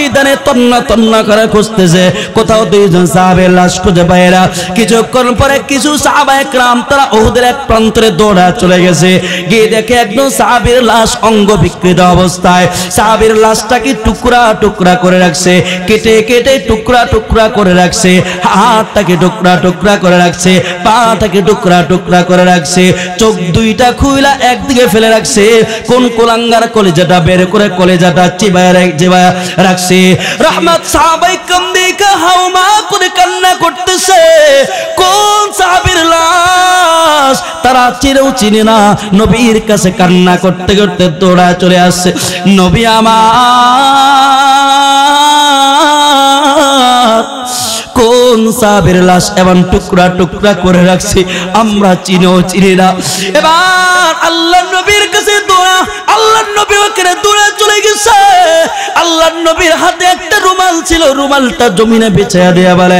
ময়দানে তন্না তন্না করে খুঁজতেছে, কোথাও দুইজন সাহাবের লাশ খুঁজে পায় না। কিছুক্ষণ পরে কিছু সাহাবায়ে কেরাম তারা উহুদের এক প্রান্তরে দৌড়া চলে গেছে, গিয়ে দেখে একজন সাহাবীর লাশ অঙ্গ বিকৃত অবস্থায়। সাহাবীর লাশটাকে টুকরা টুকরা করে রাখছে, কেটে কেটে টুকরা টুকরা করে রাখছে, হাতটাকে টুকরা টুকরা করে রাখছে, পাটাকে টুকরা টুকরা করে রাখছে, চোখ দুইটা খুইলা একদিকে ফেলে রাখছে, কোন কোলাঙ্গার কলিজাটা বের করে কলিজাটা চিবায় রাখছে। রহমত সাহাবায়ে কেরাম দেখে হাউমা করে কান্না করতেছে, কোন সাহাবীর লাশ তারা চিনেও চিনে না। নবীর কাছে কান্না করতে করতে দৌড়া চলে আসছে, নবী আমার কোন সাহাবীর লাশ এমন টুকরা টুকরা করে রাখছি, আমরা চিনেও চিনি না। এবার আল্লাহর নবীর কাছে দৌড়া, আল্লাহর নবী ওখানে দৌড়া চলে গেছে। আল্লাহর নবীর হাতে একটা রুমাল ছিল, রুমালটা জমিনে বিছায়া দেয়া বলে,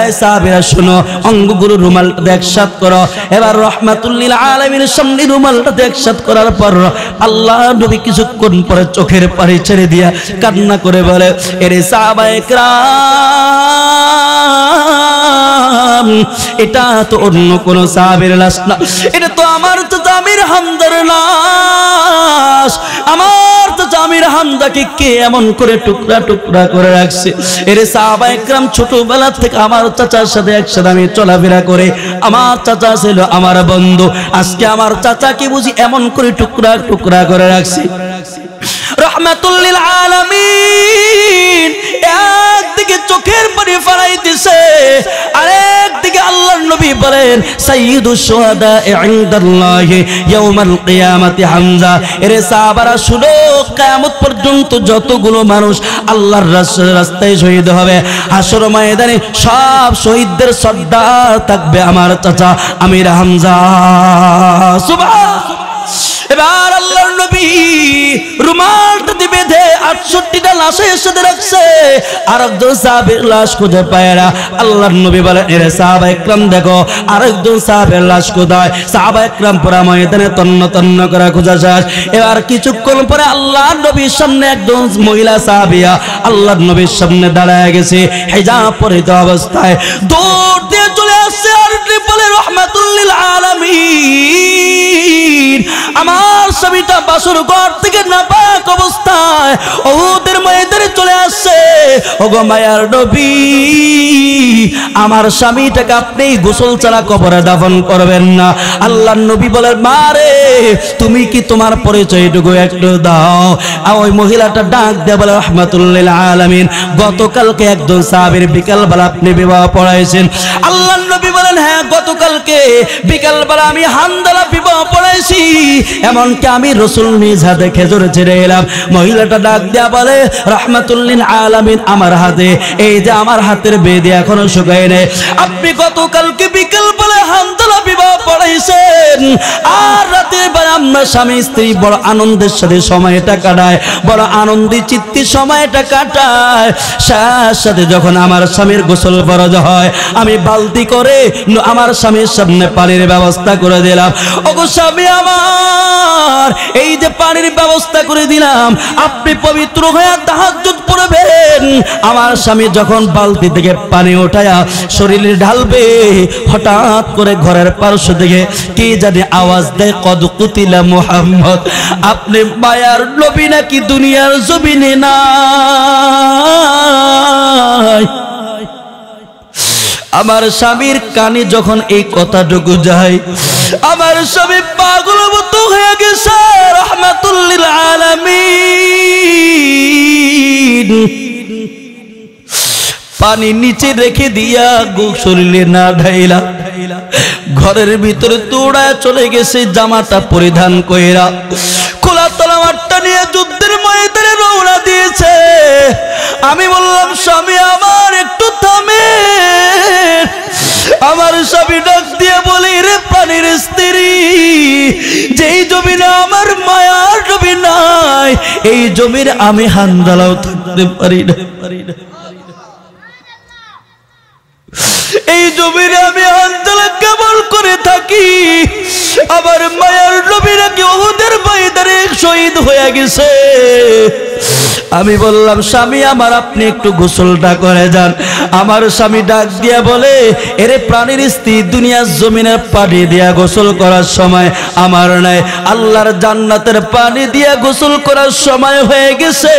এই সাহাবীরা শোনো, অঙ্গগুলো রুমালটা একসাথ করো। এবার রাহমাতুল লিল আলামিনের সামনে রুমালটা একসাথ করার পর আল্লাহর নবী কিছুক্ষণ পরে চোখের পানি ছেড়ে দিয়া কান্না করে বলে, এরে সাহাবায়ে কেরাম, এটা তো অন্য কোন সাহাবীর লাশ না, এটা তো আমার চাচা আমির হামজার লাশ। আমার চাচা আমির হামজাকে কে এমন করে টুকরা টুকরা করে রাখছে? এর সাহাবায়ে কেরাম ছোটবেলা থেকে আমার চাচার সাথে একসাথে আমি চলাফেরা করে, আমার চাচা ছিল আমার বন্ধু, আজকে আমার চাচাকে বুঝি এমন করে টুকরা টুকরা করে রাখছে। রাহমাতুল লিল আলামিন একদিকে চোখের পানি ফেলাইতেছে, আরেকদিকে আল্লাহর নবী বলেন, সাইয়্যিদুশ শুহাদা ইনদাল্লাহি ইয়াউমাল কিয়ামাতি হামজা। এরে সাহাবারা শুনো, কিয়ামত পর্যন্ত যতগুলো মানুষ আল্লাহর রাস্তায় শহীদ হবে, হাসর ময়দানে সব শহীদদের সর্দার থাকবে আমার চাচা আমির হামজা। সুবহানাল্লাহ। এবার আল্লাহর নবী রুমালটা দিয়ে বেঁধে 68টা লাশের সাথে রাখছে, আরেকজন সাহাবীর লাশ খুঁজে পায় না। আল্লাহর নবী বলেন, এরে সাহাবায়ে কেরাম দেখো আরেকজন সাহাবীর লাশ কোথায়? সাহাবায়ে কেরাম পুরা ময়দানে তন্ন তন্ন করে খোঁজা শেষ। এবার কিছুক্ষণ পরে আল্লাহর নবীর সামনে একজন মহিলা সাহাবিয়া আল্লাহর নবীর সামনে দাঁড়ায় গেছে, হিজাব পরিহিত অবস্থায় দৌড় দিয়ে চলে আসছে, আর বলে, রাহমাতুল লিল আলামিন, আমার স্বামীটা বাসর ঘর থেকে নাপাক অবস্থায় উহুদের ময়দানে চলে আসছে। ওগো মায়ার নবী, আমার স্বামীটাকে আপনি গোসল ছাড়া কবরে দাফন করবেন না। আল্লাহর নবী বলেন, মারে তুমি কি তোমার পরিচয়টুকু একটু দাও। আর ওই মহিলাটা ডাক দিয়ে বলে, রাহমাতুল লিল আলামিন, গতকালকে একজন সাহাবীর বিকালবেলা আপনি বিবাহ পড়াইছেন। আল্লাহর নবী বলেন, হ্যাঁ গতকালকে বিকালবেলা আমি হানজালা বিবাহ পড়াইছি, এমনকি আমি রাসূল নিজ হাতে খেজুর ছেড়ে এলাম। মহিলাটা ডাক দেয়া বলে, রাহমাতুল লিল আলামিন, আমার হাতে এই যে আমার হাতের বেদে এখনো শুকায় নাই, আপনি গতকালকে বিকালবেলা হানজালা বিবাহ পড়াইছেন, আর রাতে বেলা আমরা স্বামী স্ত্রী বড় আনন্দের সাথে সময়টা কাটায়, বড় আনন্দি চিত্তে সময়টা কাটায়। সাথে যখন আমার স্বামীর গোসল ফরজ হয়, আমি বালতি করে আমার স্বামীর সামনে পানির ব্যবস্থা করে দিলাম। ওগো স্বামী আমার, এই যে পানির ব্যবস্থা করে দিলাম, আপনি পবিত্র হয়ে তাহাজ্জুদ পড়বেন। আমার স্বামী যখন বালতি থেকে পানি উঠায়া শরীরে ঢালবে, হঠাৎ করে ঘরের পার্শ্ব থেকে কে জানে আওয়াজ দেয়, কদ কুতিলা মুহাম্মদ, আপনি মায়ার নবী নাকি দুনিয়ার জমিনে নাই। আমার স্বামীর কানে যখন এই কথাটুকু যায়, আমার স্বামী পাগল মতো হয়ে গেছে। রাহমাতুল লিল আলামিন পানি নিচে রেখে দিয়া শরীরে না ঢাইলা ঘরের ভিতরে দৌড়ায় চলে গেছে, জামাটা পরিধান কইরা খোলা তলোয়ারটা নিয়ে যুদ্ধের ময়দানে রওনা দিয়েছে। আমি বললাম, স্বামী আমার একটু থামে। আমার স্বামী ডাক দিয়ে বলি, রে প্রাণীর স্ত্রী, যেই জমিনে আমার মায়ার জমি নাই, এই জমির আমি হানজালাও থাকতে পারি না। এই জমিনে আমি হানজালা কেমন করে থাকি? আমার মায়ার নবী নাকি উহুদের ময়দানে শহীদ হয়ে গেছে। আমি বললাম স্বামী আমার আপনি একটু গোসলটা করে যান। আমার স্বামী ডাক দিয়া বলে এরে প্রাণীর স্ত্রী দুনিয়ার জমিনের পানি দিয়া গোসল করার সময় আমার নাই, আল্লাহর জান্নাতের পানি দিয়া গোসল করার সময় হয়ে গেছে।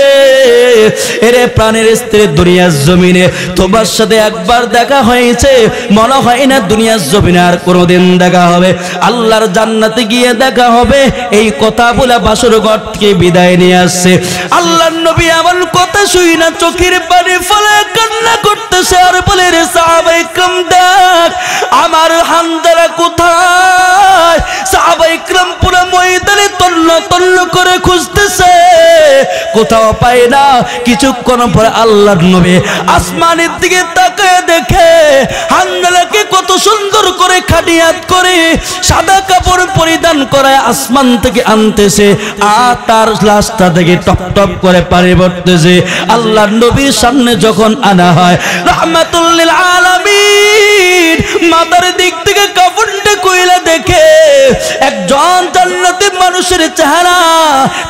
এরে প্রাণীর স্ত্রী দুনিয়ার জমিনে তোমার সাথে একবার দেখা হয়েছে, মনে হয় না দুনিয়ার জমিনে আর কোনোদিন দেখা হবে, আল্লাহর জান্নাতে গিয়ে দেখা হবে। এই কথা বলে বাসর ঘর থেকে বিদায় নিয়ে আসছে। আল্লাহর নবী আমার কথা শুই না চোখের পানি ফেলে কান্না করতেছে আর বলে রে সাহাবায়ে কেরাম দেখ আমার হানজালা কোথায়। সাহাবায়ে কেরাম পুরো ময়দানে তন্ন তন্ন করে খুঁজতেছে, কোথাও পায় না। কিছুক্ষণ পরে আল্লাহর নবী আসমানের দিকে তাকায় দেখে হানজালাকে কত সুন্দর করে খাটিয়াত করে সাদা কাপড় পরিধান করে আসমান থেকে আনতেছে, আর তার লাশটা থেকে টপ টপ করে পানি পড়তেছে। আল্লাহর নবীর সামনে যখন আনা হয় রাহমাতুল লিল আলামিন মাথার দিক থেকে কাফনটা কইলা দেখে একজন জান্নাতি মানুষের চেহারা,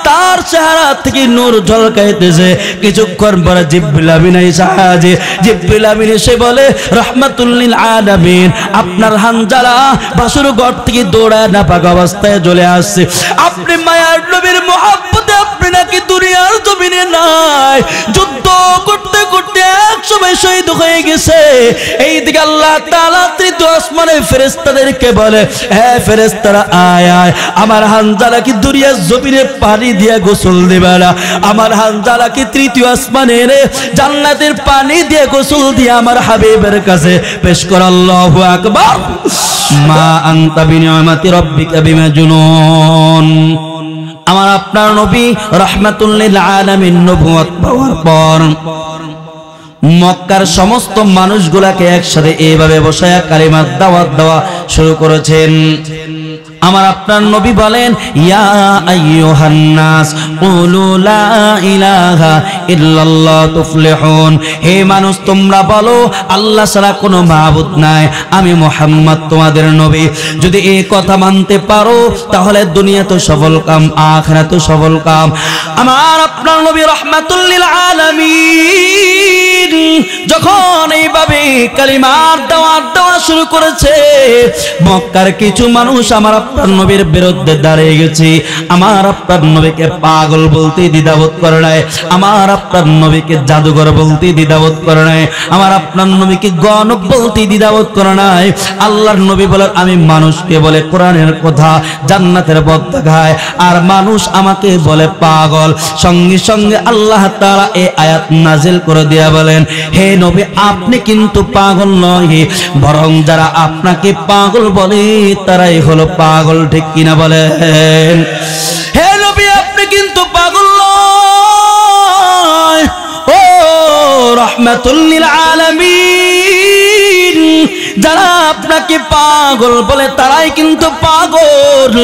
তার চেহারা থেকে নূর ঝলকাইতেছে। কিছুক্ষণ পরে জিবরিল আমিন সাহায্যে জিবরিল আমিন এসে বলে রাহমাতুল লিল আলামিন আপনার হানজালা বাসুর ঘর থেকে দৌড়ায় নাপাক অবস্থায় চলে আসছে। আপনি মায়ার নবীর মহব্বতে আপনি নাকি দুনিয়ার জমিনে নাই, যুদ্ধ করতে করতে একসময় শহীদ হয়ে গেছে। এইদিকে আল্লাহ তাআলা তৃতীয় আসমানের ফেরেশতাদেরকে বলে হে ফেরেশতারা আয় আয় আমার হানজালা কি দুনিয়ার জমিনে পানি দিয়া গোসল দিবে না, আমার হানজালা কি তৃতীয় আসমানের জান্নাতের পানি দিয়ে গোসল দিয়ে আমার হাবিবের কাছে পেশ কর। আল্লাহু আকবার। মা আনতা বিনিআমাতি রাব্বিকা বিমাজনুন। আমার আপনার নবী রাহমাতুল লিল আলামিন নবুয়ত পাওয়ার পর মক্কার সমস্ত মানুষগুলাকে একসাথে এইভাবে বসায়া কালিমার দাওয়াত দেওয়া শুরু করেছেন। আমার আপনার নবী বলেন ইয়া আইয়ুহান নাস কুলু লা ইলাহা ইল্লাল্লাহ তুফলিহুন। হে মানুষ তোমরা বলো আল্লাহ ছাড়া কোনো মাবুদ নাই, আমি মুহাম্মদ তোমাদের নবী। যদি এই কথা মানতে পারো তাহলে দুনিয়া তো সফল কাম, আখিরাত তো সফল কাম। আমার আপনার নবী রাহমাতুল লিল আলামিন যখন এইভাবে কালিমার দাওয়াত দেওয়া শুরু করেছে মক্কার কিছু মানুষ আমার আপনার নবীর বিরুদ্ধে দাঁড়িয়ে গেছে। আমার আপনার নবীকে পাগল বলতে দ্বিধাবোধ করে নাই, আমার আপনার নবীকে জাদুঘর বলতে দ্বিধাবোধ করে নাই, আমার আপনার নবীকে গণক বলতে দ্বিধাবোধ করে নাই। আল্লাহর নবী বলেন আমি মানুষকে বলে কোরআনের কথা জান্নাতের পথ দেখায়, আর মানুষ আমাকে বলে পাগল। সঙ্গে সঙ্গে আল্লাহ তাআলা এই আয়াত নাজিল করে দিয়া বলেন হে নবী আপনি কিন্তু পাগল নয়, বরং যারা আপনাকে পাগল বলে তারাই হলো পাগল। ঠিক কিনা বলেন? হে নবী আপনি কিন্তু পাগল নয়। ও রাহমাতুল লিল আলামিন যারা আপনাকে পাগল বলে তারাই কিন্তু পাগল।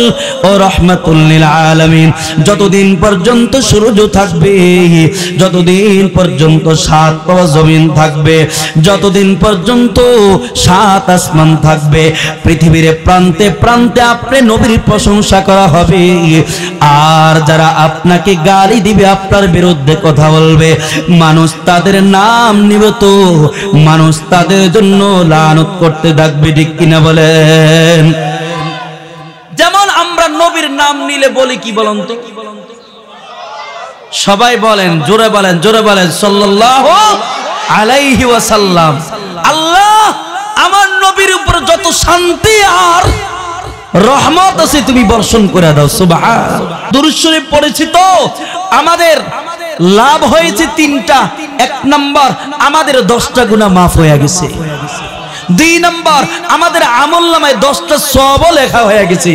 ও রাহমাতুল লিল আলামিন যতদিন পর্যন্ত সূর্য থাকবে, যতদিন পর্যন্ত সাত পাওয়া জমিন থাকবে, যতদিন পর্যন্ত সাত আসমান থাকবে, পৃথিবীর প্রান্তে প্রান্তে আপনি নবীর প্রশংসা করা হবে। আর যারা আপনাকে গালি দিবে, আপনার বিরুদ্ধে কথা বলবে, মানুষ তাদের নাম নিবে তো মানুষ তাদের জন্য লানত করতে থাকবে। ঠিক কিনা বলেন? যেমন আমরা নবীর নাম নিলে বলি কি বলেন তো? সবাই বলেন, জোরে বলেন, জোরে বলেন সাল্লাল্লাহু আলাইহি ওয়াসাল্লাম। আল্লাহ আমার নবীর উপর যত শান্তি আর রহমত আছে তুমি বর্ষণ করে দাও। সুবহানাল্লাহ। দুরূদ শরীফ পড়েছি তো আমাদের লাভ হয়েছে তিনটা। এক নাম্বার আমাদের 10টা গুনাহ মাফ হয়ে গেছে। 2 নাম্বার আমাদের আমলনামায় 10টা সওয়াব লেখা হয়ে গেছে।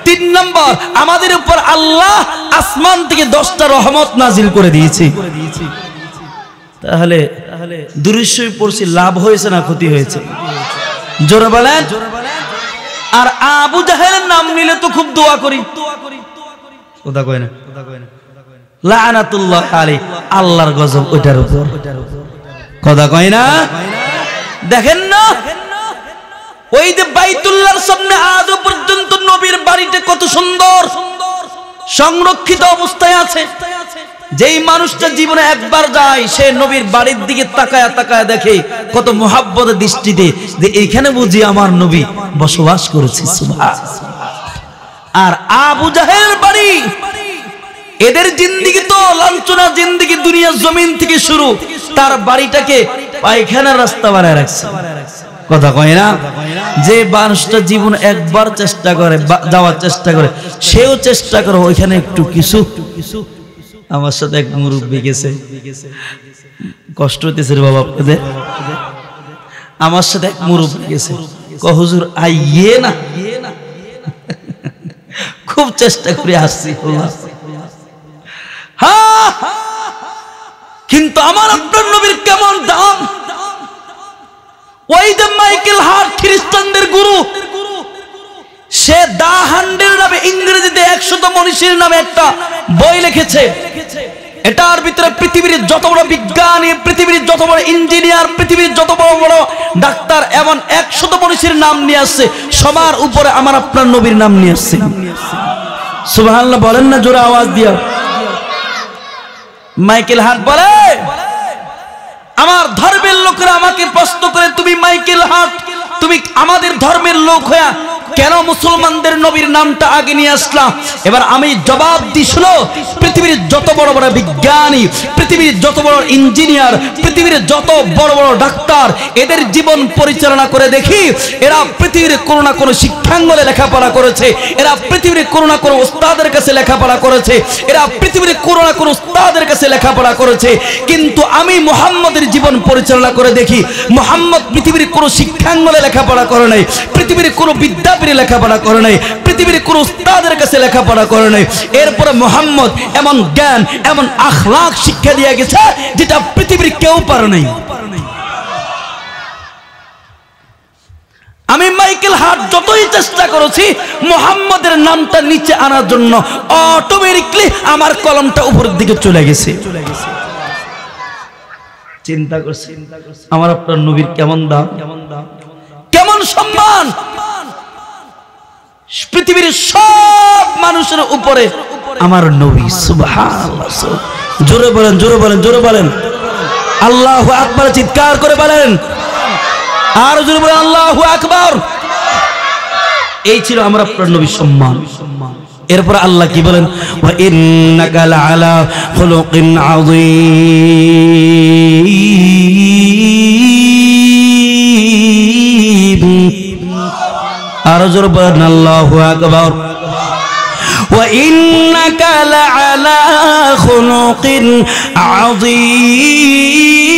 3 নাম্বার আমাদের উপর আল্লাহ আসমান থেকে 10টা রহমত নাজিল করে দিয়েছে। তাহলে দুরূদ শরীফ পড়ছি লাভ হয়েছে না ক্ষতি হয়েছে? জোরে বলেন। আর আবু জাহেলের নাম নিলে তো খুব দোয়া করি। কথা কয় না? লানাতুল্লাহ আলাইহি, আল্লাহর গজব ওটার উপর। কথা কয় না? দেখেন না ওই যে বাইতুল্লাহর সামনে আজও পর্যন্ত নবীর বাড়িটা কত সুন্দর সংরক্ষিত অবস্থায় আছে। যেই মানুষটা জীবনে একবার যায় সে নবীর বাড়ির দিকে তাকায়া তাকায়া দেখে কত মুহাব্বতের দৃষ্টিতে যে এখানে বুঝি আমার নবী বসবাস করেছে। সুবহানাল্লাহ। আর আবু জাহেলের বাড়ি, এদের জিন্দেগি তো লাঞ্ছনা জিন্দেগি, দুনিয়া জমিন থেকে শুরু। তার বাড়িটাকে পায়খানার রাস্তা বানায় রাখছে। কথা কয় না? যে মানুষটা জীবন একবার চেষ্টা করে যাওয়ার চেষ্টা করে, সেও চেষ্টা করে ওইখানে একটু কিছু। আমার সাথে এক মুরব্বী গেছে, কষ্ট হইতেছে রে বাবা আপনাদের। আমার সাথে এক মুরব্বী গেছে, হুজুর আইয়ে না, খুব চেষ্টা করে আসছি, হ্যাঁ, কিন্তু আমার আপনার নবীর কেমন দাম। ওই যে মাইকেল হার্ট খ্রিস্টানদের গুরু, সে দা হান্ডের নামে ইংরেজিতে 100 মনীষীর নামে একটা বই লিখেছে। এটার ভিতরে পৃথিবীর যত বড় বিজ্ঞানী, পৃথিবীর যত বড় ইঞ্জিনিয়ার, পৃথিবীর যত বড় বড় ডাক্তার, এমন 100 মনীষীর নাম নিয়ে আসছে। সবার উপরে আমার আপনার নবীর নাম নিয়ে আসছে। সুবহানাল্লাহ বলেন না জোরে আওয়াজ দিয়া। মাইকেল হার্ট বলে, আমার ধর্মের লোকেরা আমাকে প্রশ্ন করে, তুমি মাইকেল হার্ট, তুমি আমাদের ধর্মের লোক হয়ে কেন মুসলমানদের নবীর নামটা আগে নিয়ে আসলা? এবার আমি জবাব দিছিল, পৃথিবীর যত বড় বড় বিজ্ঞানী, পৃথিবীর যত বড় ইঞ্জিনিয়ার, পৃথিবীর যত বড় বড় ডাক্তার, এদের জীবন পরিচালনা করে দেখি এরা পৃথিবীর কোনো না কোনো শিক্ষাঙ্গনে লেখাপড়া করেছে, এরা পৃথিবীর কোনো না কোনো উস্তাদের কাছে লেখাপড়া করেছে, এরা পৃথিবীর কোনো না কোনো উস্তাদের কাছে লেখাপড়া করেছে। কিন্তু আমি মুহাম্মদের জীবন পরিচালনা করে দেখি, মুহাম্মদ পৃথিবীর কোনো শিক্ষাঙ্গনে লেখাপড়া করে নাই, পৃথিবীর কোনো বিদ্যাপীঠে লেখাপড়া করে নাই, পৃথিবীর কোনো উস্তাদের কাছে লেখাপড়া করে নাই। এরপরে মুহাম্মদ এমন জ্ঞান, এমন আখলাক শিক্ষা দিয়ে গেছে যেটা পৃথিবীর কেউ পারে নাই। আমি মাইকেল হার্ট যতই চেষ্টা করেছি মুহাম্মদের নামটা নিচে আনার জন্য, অটোমেটিকলি আমার কলমটা উপরের দিকে চলে গেছে। চিন্তা করছি আমার আপনার নবীর কেমন দাম, কেমন সম্মান। পৃথিবীর সব মানুষের উপরে আমার নবী। সুবহানাল্লাহ। জোরে বলেন, জোরে বলেন, জোরে বলেন, আল্লাহু আকবার, চিৎকার করে বলেন, আর জোরে বলেন আল্লাহু আকবার। এই ছিল আমার আপনার নবীর সম্মান। এরপর আল্লাহ কি বলেন, ওয়া ইন্নাকা লাআলা খুলুকিন আযীম। আর জোরে বলেন আল্লাহু আকবার। ওয়া ইন্নাকা লাআলা খুলুকিন আযীম।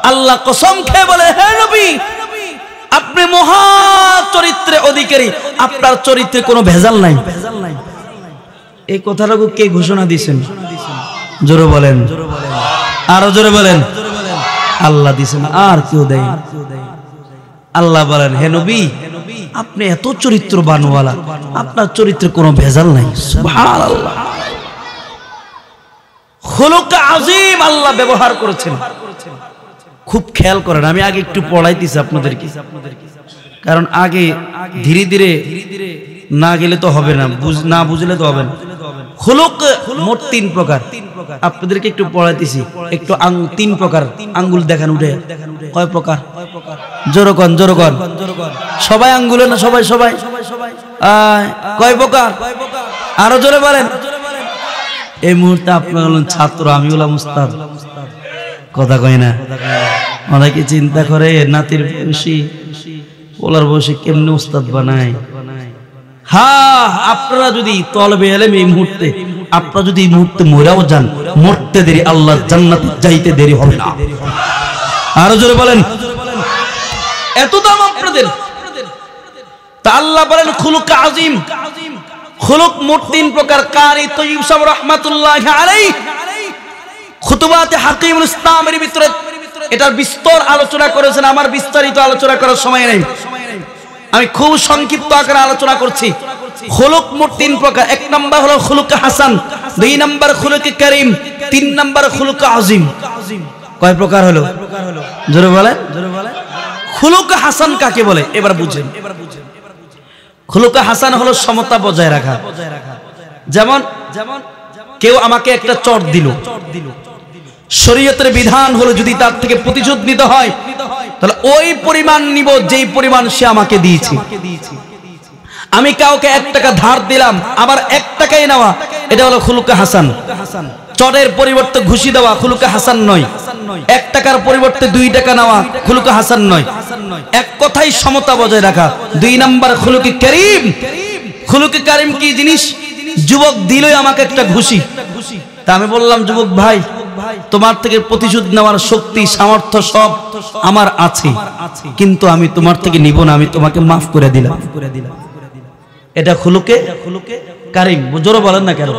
আল্লাহ কসম খেয়ে বলে, হে নবী, আপনি মহা চরিত্রের অধিকারী, আপনার চরিত্রে কোনো ভেজাল নাই। এই কথাটাকে কে ঘোষণা দিয়েছেন? জোরে বলেন, আরো জোরে বলেন, আল্লাহ দিয়েছেন, আর কেউ দেয়। আল্লাহ বলেন, হে নবী, আপনি এত চরিত্রবানওয়ালা, আপনার চরিত্রে কোনো ভেজাল নাই। সুবহানাল্লাহ। খুলুক আযীম আল্লাহ ব্যবহার করেছেন। খুব খেয়াল করেন, আমি আগে একটু পড়াইতেছি আপনাদেরকে, কারণ আগে ধীরে ধীরে না গেলে তো হবে না, না বুঝলে তো হবে না। খুলুক মোট 3 প্রকার, আপনাদেরকে একটু পড়াইতেছি। একটু 3 প্রকার আঙ্গুল দেখান উঠে, কয় প্রকার? জোরকন, জোরকন, সবাই আঙ্গুলে না, সবাই সবাই কয় প্রকার? আরো জোরে বলেন। এই মুহূর্তে আপনারা হলেন ছাত্র, আমি হলাম উস্তাদ। কথা কয় না? অনেকে চিন্তা করে নাতির বয়সী, ওলার বয়সী কেমনে উস্তাদ বানায়। হ্যাঁ, আপনারা যদি তলবে এলেম এই মুহূর্তে, আপনারা যদি এই মুহূর্তে মরাও যান, মরতে দেরি, আল্লাহ জান্নাতে যাইতে দেরি হবে না। আরো জোরে বলেন, এত দাম আপনাদের। তা আল্লাহ বলেন খুলুক আযীম। খুলুক মোট 3 প্রকার। কারি তয়্যিব সাহেব রাহমাতুল্লাহি আলাইহি খুতুবাতে হাকিমুল ইসলামের ভিতরে এটার বিস্তর আলোচনা করেছেন। আমার বিস্তারিত আলোচনা করার সময় নেই, আমি খুব সংক্ষিপ্ত আকারে আলোচনা করছি। খুলুক মোট 3 প্রকার। 1 নাম্বার হলো খুলুক হাসান, 2 নাম্বার খুলুক কারীম, 3 নাম্বার খুলুক আযীম। কয় প্রকার হলো? জোরে বলেন, জোরে বলেন। খুলুক হাসান কাকে বলে এবার বুঝেন। খুলুক হাসান হলো সমতা বজায় রাখা। যেমন কেউ আমাকে একটা চট দিল, শরীয়তের বিধান হলো যদি তার থেকে প্রতিশোধ নিতে হয় তাহলে ওই পরিমাণ নিব যেই পরিমাণ সে আমাকে দিয়েছে। আমি কাউকে 1 টাকা ধার দিলাম, আবার 1 টাকাই নেওয়া, এটা হলো খুলুক হাসান। চটের পরিবর্তে ঘুষি দেওয়া খুলুক হাসান নয়। 1 টাকার পরিবর্তে 2 টাকা নেওয়া খুলুক হাসান নয়। এক কথাই সমতা বজায় রাখা। 2 নাম্বার খুলুকে কারীম। খুলুকে কারীম কি জিনিস? যুবক দিলই আমাকে একটা ঘুষি, তা আমি বললাম যুবক ভাই তোমার থেকে প্রতিশোধ নেওয়ার শক্তি সামর্থ্য সব আমার আছে, কিন্তু আমি তোমার থেকে নিব না, আমি তোমাকে মাফ করে দিলাম। এটা খুলুকে কারীম। জোরে বলেন না কেন?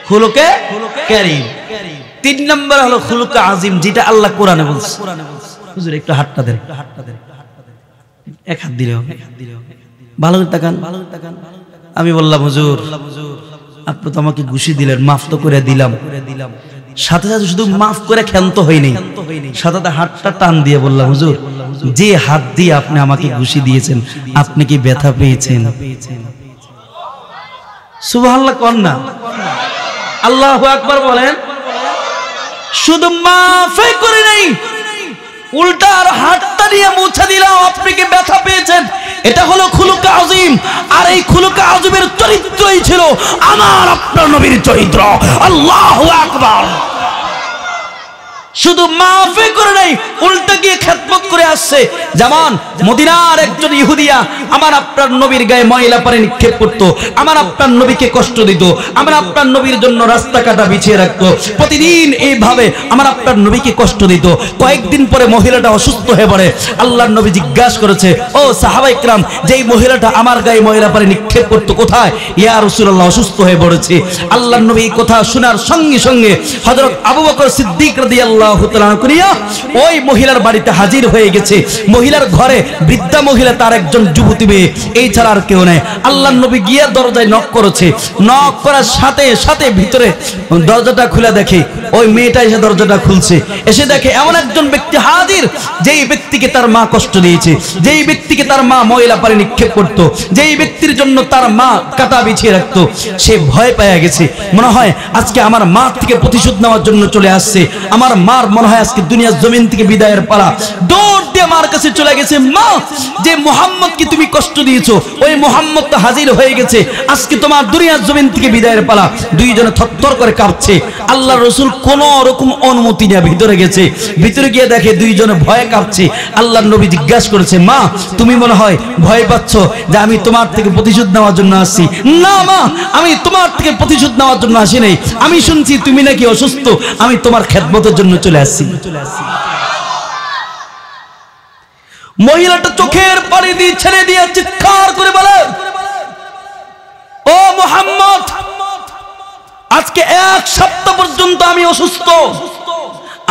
খুলুকে কারীম। 3 নাম্বার হলো খুলুকে আজিম, যেটা আল্লাহ কোরআনে বলছে। হুজুর একটু হাতটা দেন, এক হাত দিলেও ভালো তাকান। আমি বললাম হুজুর আপনি তো আমাকে ঘুষি দিলেন, মাফ তো করে দিলাম। সাথে সাথে শুধু মাফ করে ক্ষান্ত হয়নি, সাথে সাথে হাতটা টান দিয়ে বললাম হুজুর যে হাত দিয়ে আপনি আমাকে ঘুষি দিয়েছেন আপনি কি ব্যথা পেয়েছেন? সুবহানাল্লাহ কোন না? আল্লাহু আকবার বলেন। শুধু মাফই করে নাই, উল্টা আর হাতটা দিয়ে মুছে দিলাম আপনি কি ব্যথা পেয়েছেন। এটা হলো খুলুক আজিম। আর এই খুলুক আজিমের চরিত্রই ছিল আমার আপনার নবীর চরিত্র। আল্লাহু আকবার। শুধু মাফই করে নাই, উল্টা গিয়ে খেদমত করে আসছে। যেমন মদিনার একজন ইহুদিয়া আমার আপনার নবীর গায়ে ময়লা পানি নিক্ষেপ করত, আমার আপনার নবীকে কষ্ট দিত, আমার আপনার নবীর জন্য রাস্তা কাটা বিছিয়ে রাখতো, প্রতিদিন এইভাবে আমার আপনার নবীকে কষ্ট দিত। কয়েকদিন পরে মহিলাটা অসুস্থ হয়ে পড়ে। আল্লাহর নবী জিজ্ঞাসা করেছে, ও সাহাবায়ে কেরাম, যেই মহিলাটা আমার গায়ে ময়লা পানি নিক্ষেপ করতো কোথায়? ইয়া রাসূলুল্লাহ অসুস্থ হয়ে পড়েছে। আল্লাহর নবী এই কথা শোনার সঙ্গে সঙ্গে হযরত আবু বকর সিদ্দিক রাদিয়াল্লাহু তাআলা করিয়া ওই মহিলার বাড়িতে হাজির হয়ে গেছে। মহিলার ঘরে বৃদ্ধা মহিলা, তার একজন যুবতী মেয়ে, এই ছাড়া আর কেউ নেই। আল্লাহর নবী গিয়ে দরজায় নক করেছে। নক করার সাথে সাথে ভিতরে দরজাটা খুলে দেখে ওই মেয়েটা এসে দরজাটা খুলছে। এসে দেখে এমন একজন ব্যক্তি হাজির, যেই ব্যক্তিকে তার মা কষ্ট দিয়েছে, যেই ব্যক্তিকে তার মা ময়লা পানি নিক্ষেপ করত, যেই ব্যক্তির জন্য তার মা কাটা বিছিয়ে রাখতো। সে ভয় পেয়ে গেছে, মনে হয় আজকে আমার মা থেকে প্রতিশোধ নেওয়ার জন্য চলে আসছে। আমার মার মনে হয় আজকে দুনিয়ার জমিন থেকে বিদায়ের পালা। দৌড় দিয়ে মার কাছে চলে গেছে। মা, যে মুহাম্মদকে তুমি কষ্ট দিয়েছো ওই মুহাম্মদ তো হাজির হয়ে গেছে, আজকে তোমার দুনিয়ার জমিন থেকে বিদায়ের পালা। দুইজনে থরথর করে কাঁপছে। আল্লাহর রাসূল কোন রকম অনুমতি নিয়ে ভিতরে গেছে। ভিতরে গিয়ে দেখে দুইজনে ভয়ে কাঁপছে। আল্লাহর নবী জিজ্ঞাসা করেছে, মা তুমি মনে হয় ভয় পাচ্ছ যে আমি তোমার থেকে প্রতিশোধ নেওয়ার জন্য আসছি। না মা, আমি তোমার থেকে প্রতিশোধ নেওয়ার জন্য আসি নাই, আমি শুনছি তুমি নাকি অসুস্থ, আমি তোমার খেদমতের জন্য চলে আসছি। মহিলাটা চোখের পানি দিয়ে ছেড়ে দিয়ে চিৎকার করে বলে, ও মুহাম্মদ, আজকে 1 সপ্তাহ পর্যন্ত আমি অসুস্থ।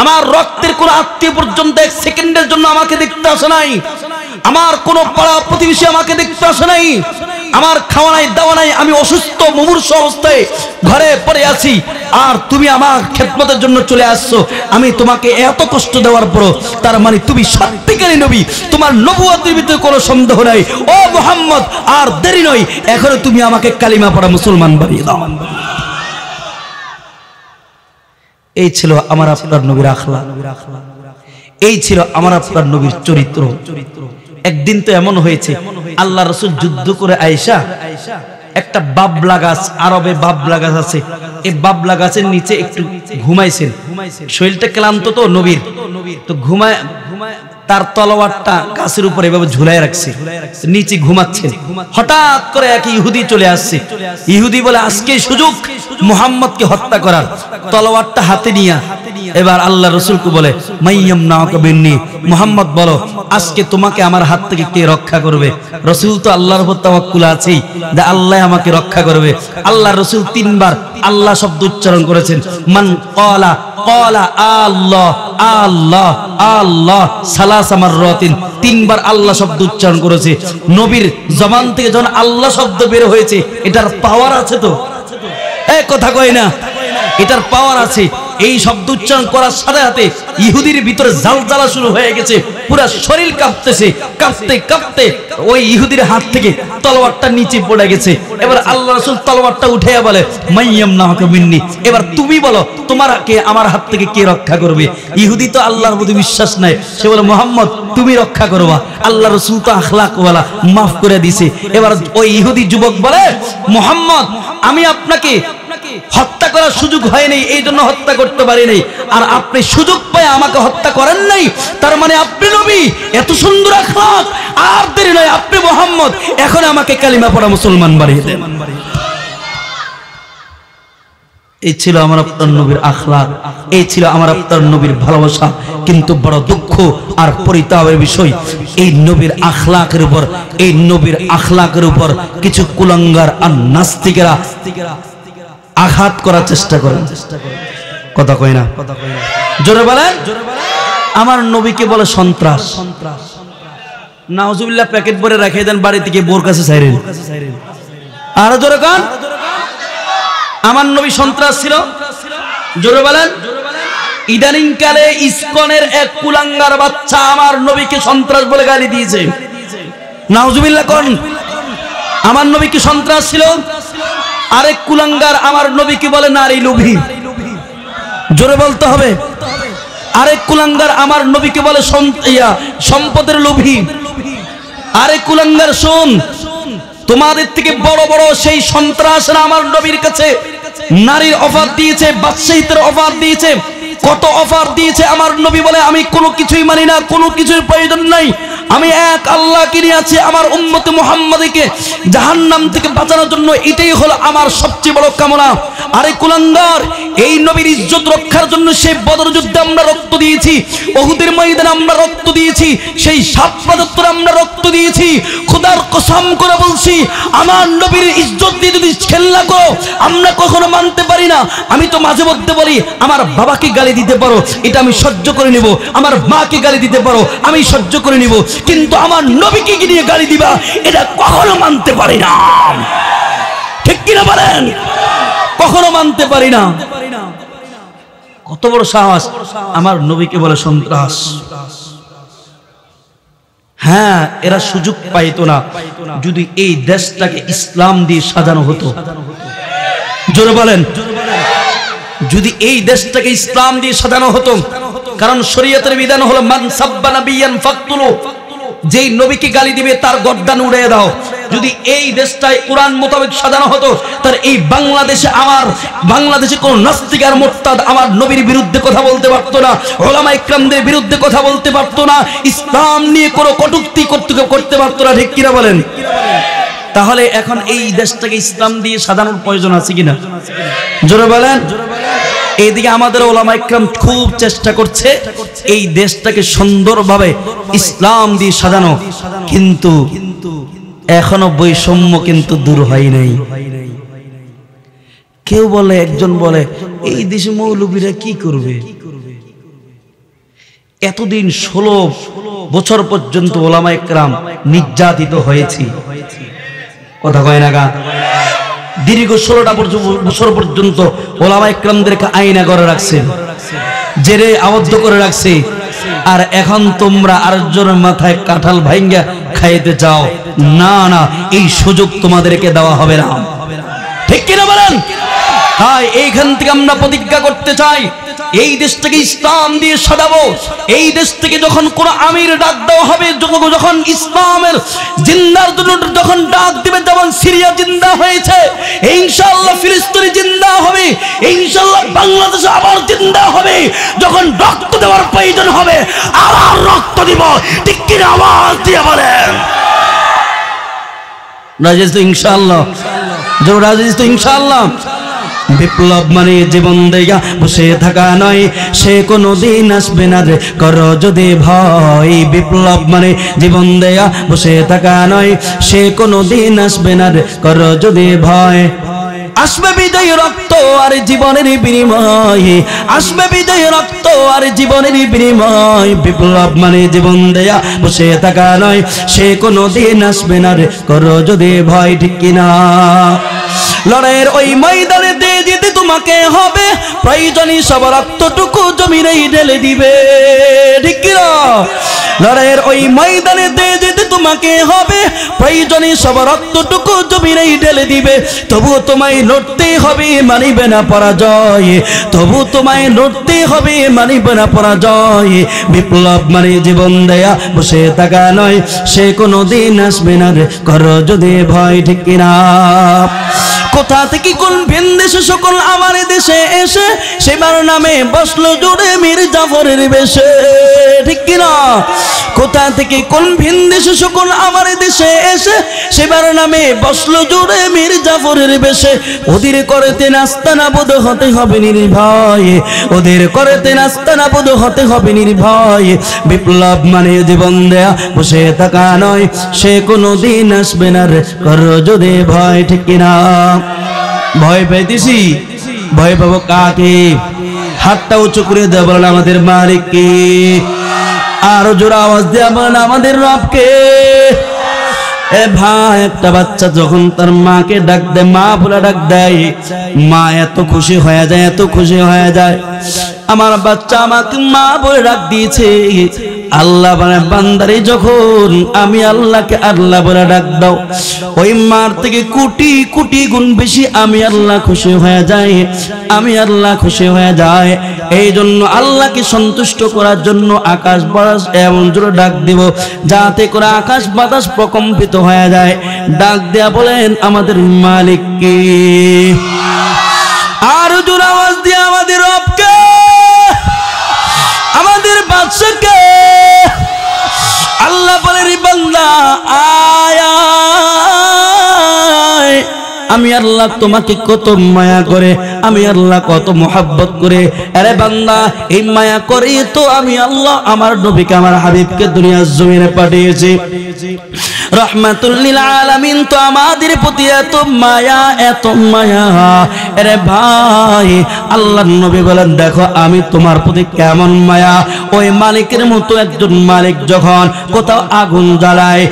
আমার রক্তের কোন আত্মীয় পর্যন্ত 1 সেকেন্ডের জন্য আমাকে দেখতে আসে নাই। আমার কোন পাড়া প্রতিবেশী আমাকে দেখতে আসে নাই। আমার খাওয়া নাই, দাওয়া নাই, আমি অসুস্থ মুমূর্ষু অবস্থায় ঘরে পড়ে আছি, আর তুমি আমার খেদমতের জন্য চলে আসছো। আমি তোমাকে এত কষ্ট দেওয়ার পর তার মানে তুমি সত্যিকারী নবী, তোমার নবুয়তের ভিতরে কোনো সন্দেহ নাই। ও মুহাম্মদ, আর দেরি নয়, এখনো তুমি আমাকে কালিমা পড়া মুসলমান বানিয়ে দাও। এই ছিল আমার আপনার নবীর আখলাক, এই ছিল আমার আপনার নবীর চরিত্র। একদিন তো এমন হয়েছে, আল্লাহ রাসূল যুদ্ধ করে আয়েশা একটা বাবলা গাছ, আরবে বাবলা গাছ আছে, এই বাবলা গাছের নিচে একটু ঘুমাইছেন। শরীরটা ক্লান্ত তো নবীর, তো ঘুমায় তার তলোয়ারটা গাছের উপরে এভাবে ঝুলাই রাখছে, নিচে ঘুমাচ্ছেন। হঠাৎ করে এক ইহুদি চলে আসছে। ইহুদি বলে আজকে সুযোগ মুহাম্মদকে হত্যা করার। তলোয়ারটা হাতে নিয়ে এবার আল্লাহ রাসূলকে বলে, মাইয়ামনাকা বিন্নি, মুহাম্মদ বলো আজকে তোমাকে আমার হাত থেকে কে রক্ষা করবে? রাসূল তো আল্লাহর উপর তাওয়াক্কুল আছেই যে আল্লাহ আমাকে রক্ষা করবে। আল্লাহ রাসূল 3 বার আল্লাহ শব্দ উচ্চারণ করেছেন। মান ক্বালা ক্বালা আল্লাহ আল্লাহ আল্লাহ সালাসা মাররাতিন, 3 বার আল্লাহ শব্দ উচ্চারণ করেছে। নবীর জবান থেকে যখন আল্লাহ শব্দ বের হয়েছে, এটার পাওয়ার আছে তো? এই কথা কই না, এটার পাওয়ার আছে। এই শব্দ উচ্চারণ করার সাথে সাথে ইহুদির ভিতরে জ্বালা শুরু হয়ে গেছে, পুরো শরীর কাঁপতেছে, কাঁপতে কাঁপতে ওই ইহুদির হাত থেকে তলোয়ারটা নিচে পড়ে গেছে। এবার আল্লাহ রাসূল তলোয়ারটা উঠাইয়া বলে মাইয়াম নাহকা মিন্নি, এবার তুমি বলো তোমারকে আমার হাত থেকে কে রক্ষা করবে? ইহুদি তো আল্লাহর প্রতি বিশ্বাস নাই, সে বলে মুহাম্মদ তুমি রক্ষা করবা। আল্লাহ রাসূল তো আখলাকওয়ালা, মাফ করে দিয়েছে। এবার ওই ইহুদি যুবক বলে মুহাম্মদ আমি আপনাকে হত্যা করার সুযোগ হয় নাই, এই জন্য হত্যা করতে পারি নাই, আর আপনি সুযোগ পায় আমাকে হত্যা করেন নাই, তার মানে আপনি নবী, এত সুন্দর আখলাক, আর দেরি নয় আপনি মুহাম্মদ, এখন আমাকে কালিমা পড়া মুসলমান বানিয়ে দেন। এই ছিল আমার আপনার নবীর আখলাক, এই ছিল আমার আপনার নবীর ভালোবাসা। কিন্তু বড় দুঃখ আর পরিতাপের বিষয়, এই নবীর আখলাকের উপর, এই নবীর আখলাকের উপর কিছু কুলাঙ্গার আর নাস্তিকেরা আঘাত করার চেষ্টা করেন। কথা কয় না, জোরে বলেন। আমার নবীকে বলে সন্ত্রাস। নাউজুবিল্লাহ প্যাকেট ভরে রেখে দেন, বাড়ি থেকে বোর কাছে ছাইরেন। আরো জোরে কান, আমার নবী সন্ত্রাস ছিল, জোরে বলেন। ইদানিং কালে ইসকনের এক কুলাঙ্গার বাচ্চা আমার নবীকে সন্ত্রাস বলে গালি দিয়েছে। নাউজুবিল্লাহ কোন আমার নবী কি সন্ত্রাস ছিল? আরেক কুলাঙ্গার আমার নবীকে বলে নারী লোভী, জোরে বলতে হবে। আরেক কুলাঙ্গার আমার নবীকে বলে সম্পদের লোভী। আরেক কুলাঙ্গার শোন, তোমাদের থেকে বড় বড় সেই সন্ত্রাসরা আমার নবীর কাছে নারীর অফার দিয়েছে, বাদশাহিতের অফার দিয়েছে, কত অফার দিয়েছে। আমার নবী বলে আমি কোনো কিছুই মানি না, কোনো কিছুর প্রয়োজন নাই, আমি এক আল্লাহকে নিয়ে আছি, আমার উম্মতে মুহাম্মাদীকে জাহান্নাম থেকে বাঁচানোর জন্য এটাই হলো আমার সবচেয়ে বড় কামনা। আরে কুলাঙ্গার, এই নবীর ইজ্জত রক্ষার জন্য সেই বদর যুদ্ধে আমরা রক্ত দিয়েছি, উহুদের ময়দানে আমরা রক্ত দিয়েছি, সেই সাফা যুদ্ধে আমরা রক্ত দিয়েছি। খোদার কসম করে বলছি, আমার নবীর ইজ্জত দিয়ে যদি খেলনা করো আমরা কখনো মানতে পারি না। আমি তো মাঝে মধ্যে বলি আমার বাবাকে গালি দিতে পারো, এটা আমি সহ্য করে নিব, আমার মাকে গালি দিতে পারো আমি সহ্য করে নিব, কিন্তু আমার নবীকে নিয়ে গালি দিবা এটা কখনো মানতে পারি না। ঠিক কিনা বলেন? কখনো মানতে পারি না। কত বড় সাহস, আমার নবীকে বলে সন্ত্রাস। হ্যাঁ, এরা সুযোগ পাইতো না যদি এই দেশটাকে ইসলাম দিয়ে সাজানো হতো। জোরে বলেন, যদি এই দেশটাকে ইসলাম দিয়ে সাজানো হতো। কারণ শরীয়তের বিধান হলো মান সাব্বা নাবিয়ান ফাকতুলু, যেই নবীকে গালি দিবে তার গর্দান উড়িয়ে দাও। যদি এই দেশটায় কোরআন মোতাবেক সাজানো হতো, তার এই বাংলাদেশে কোন নাস্তিক আর মুরতাদ আমার নবীর বিরুদ্ধে কথা বলতে পারতো না, উলামা ইকরামদের বিরুদ্ধে কথা বলতে পারতো না, ইসলাম নিয়ে কোনো কটূক্তি করতে পারতো না। ঠিক কিনা বলেন? তাহলে এখন এই দেশটাকে ইসলাম দিয়ে সাজানোর প্রয়োজন আছে কিনা? জোরে বলেন। এইদিকে আমাদের উলামা ইকরাম খুব চেষ্টা করছে এই দেশটাকে সুন্দরভাবে ইসলাম দিয়ে সাজানো, কিন্তু এখনো বৈষম্য কিন্তু দূর হয় নাই। কেউ বলে, একজন বলে এই দেশে মৌলবীরা কি করবে? এতদিন 16 বছর পর্যন্ত উলামা ইকরাম নির্যাতিত হয়েছে। কথা কয় না গা? দীর্ঘ 16টা বছর পর্যন্ত উলামা ইকরামদেরকে আইনা করে রাখছে, জেরে আবদ্ধ করে রাখছে, আর এখন তোমরা আরেকজনের মাথায় কাঁঠাল ভাঙ্গা খাইতে চাও? না না, এই সুযোগ তোমাদেরকে দেওয়া হবে না। ঠিক কিনা বলেন? তাই এইখান থেকে আমরা প্রতিজ্ঞা করতে চাই, এই দেশটাকে ইসলাম দিয়ে সাজাবো। এই দেশ থেকে যখন কোন আমির ডাক দেওয়া হবে, যখন ইসলামের জিন্দার জন্য যখন ডাক দিবে, যেমন সিরিয়া জিন্দা হয়েছে, ইনশাআল্লাহ ফিলিস্তিন জিন্দা হবে, ইনশাআল্লাহ বাংলাদেশ আবার জিন্দা হবে। যখন রক্ত দেওয়ার প্রয়োজন হবে আবার রক্ত দিব। ঠিক কিনা আওয়াজ দিয়ে বলেন? রাজেশ তো ইনশাআল্লাহ, রাজেশ তো ইনশাআল্লাহ। বিপ্লব মানে জীবন দেয়া বসে থাকা নয়, সে কোনো দিন আসবে না রে করো যদি ভয়। বিপ্লব মানে জীবন দেয়া বসে থাকা নয়, সে কোনো দিন আসবে না রে করো যদি ভয়। আসবে বিজয় রক্ত আর জীবনের বিনিময়, আসবে বিজয় রক্ত আর জীবনের বিনিময়। বিপ্লব মানে জীবন দেয়া বসে থাকা নয়, সে কোনো দিন আসবে না রে করো যদি ভয়। ঠিক কিনা? লড়াইয়ের ওই ময়দানে দিয়ে যেতে তোমাকে হবে, প্রয়োজনে সব রক্তটুকু জমিনেই ঢেলে দিবে, ঠিক কি না? লড়াইয়ের ওই ময়দানে দিয়ে যেতে তোমাকে হবে, প্রয়োজনে সব রক্তটুকু জমিনেই ঢেলে দিবে, তবু তোমায় লড়তে হবে, মানিবে না পরাজয়, তবু তোমায় লড়তে হবে, মানিবে না পরাজয়। বিপ্লব মানে জীবন দেয়া, বসে থাকা নয়, সে কোনো দিন আসবে না রে, করো যদি ভয়, ঠিক কিনা? কোথা থেকে কোন ভিন দেশে সকল আমার দেশে এসে সেবার নামে বসলো জুড়ে মীর জাফরের বেশে, ঠিক কিনা? কোথা থেকে কোন ভিন দেশে সকল আমার দেশে এসে সেবার নামে বসলো জুড়ে মীর জাফরের বেশে। ওদের করতে নাস্তানাবুদ হতে হবে নির্ভয়, ওদের করতে নাস্তানাবুদ হতে হবে নির্ভয়। বিপ্লব মানে জীবন দেয়া, বসে থাকা নয়, সে কোনো দিন আসবে না রে, করো যদি ভয়, ঠিক কিনা? ভয় পাইতেছি, ভয় পাবো কাকে? হাতটা উঁচু করে দেওয়া বলেন আমাদের মালিককে, আরো জোরে আওয়াজ দেওয়া বলেন আমাদের রবকে। এ ভাই, একটা বাচ্চা যখন তার মাকে ডাক দেয়, মা বলে ডাক দেয়, মা এত খুশি হয়ে যায়, এত খুশি হয়ে যায়। আমার বাচ্চা আমাকে মা বলে ডাক দিয়েছে। আল্লাহ বলে, বান্দারে যখন আমি আল্লাহকে আল্লাহ বলে ডাক দাও, ওই মার থেকে কোটি কোটি গুণ বেশি আমি আল্লাহ খুশি হয়ে যায়, আমি আল্লাহ খুশি হয়ে যায়। এই জন্য আল্লাহকে সন্তুষ্ট করার জন্য আকাশ বাতাস এমন জোরে ডাক দিব যাতে করে আকাশ বাতাস প্রকম্পিত হয়ে যায়। ডাক দেয়া বলেন আমাদের মালিককে, আর জোরে আওয়াজ দিয়ে আমাদের রবকে, আমাদের বাদশাকে। আল্লাহ বলেন, বান্দা আয়, আমি আল্লাহ তোমাকে কত মায়া করে, আমি আল্লাহ কত মোহাব্বত করে। আরে বান্দা, এই মায়া করে তো আমি আল্লাহ আমার নবীকে, আমার হাবিবকে দুনিয়ার জমিনে পাঠিয়েছি। রহমাতুল লিল আলামিন তো আমাদের প্রতি এত মায়া, এত মায়া। আরে ভাই, আল্লাহর নবী বলেন, দেখো আমি তোমার প্রতি কেমন মায়া। ওই মালিকের মতো একজন মালিক যখন কোথাও আগুন জ্বালায়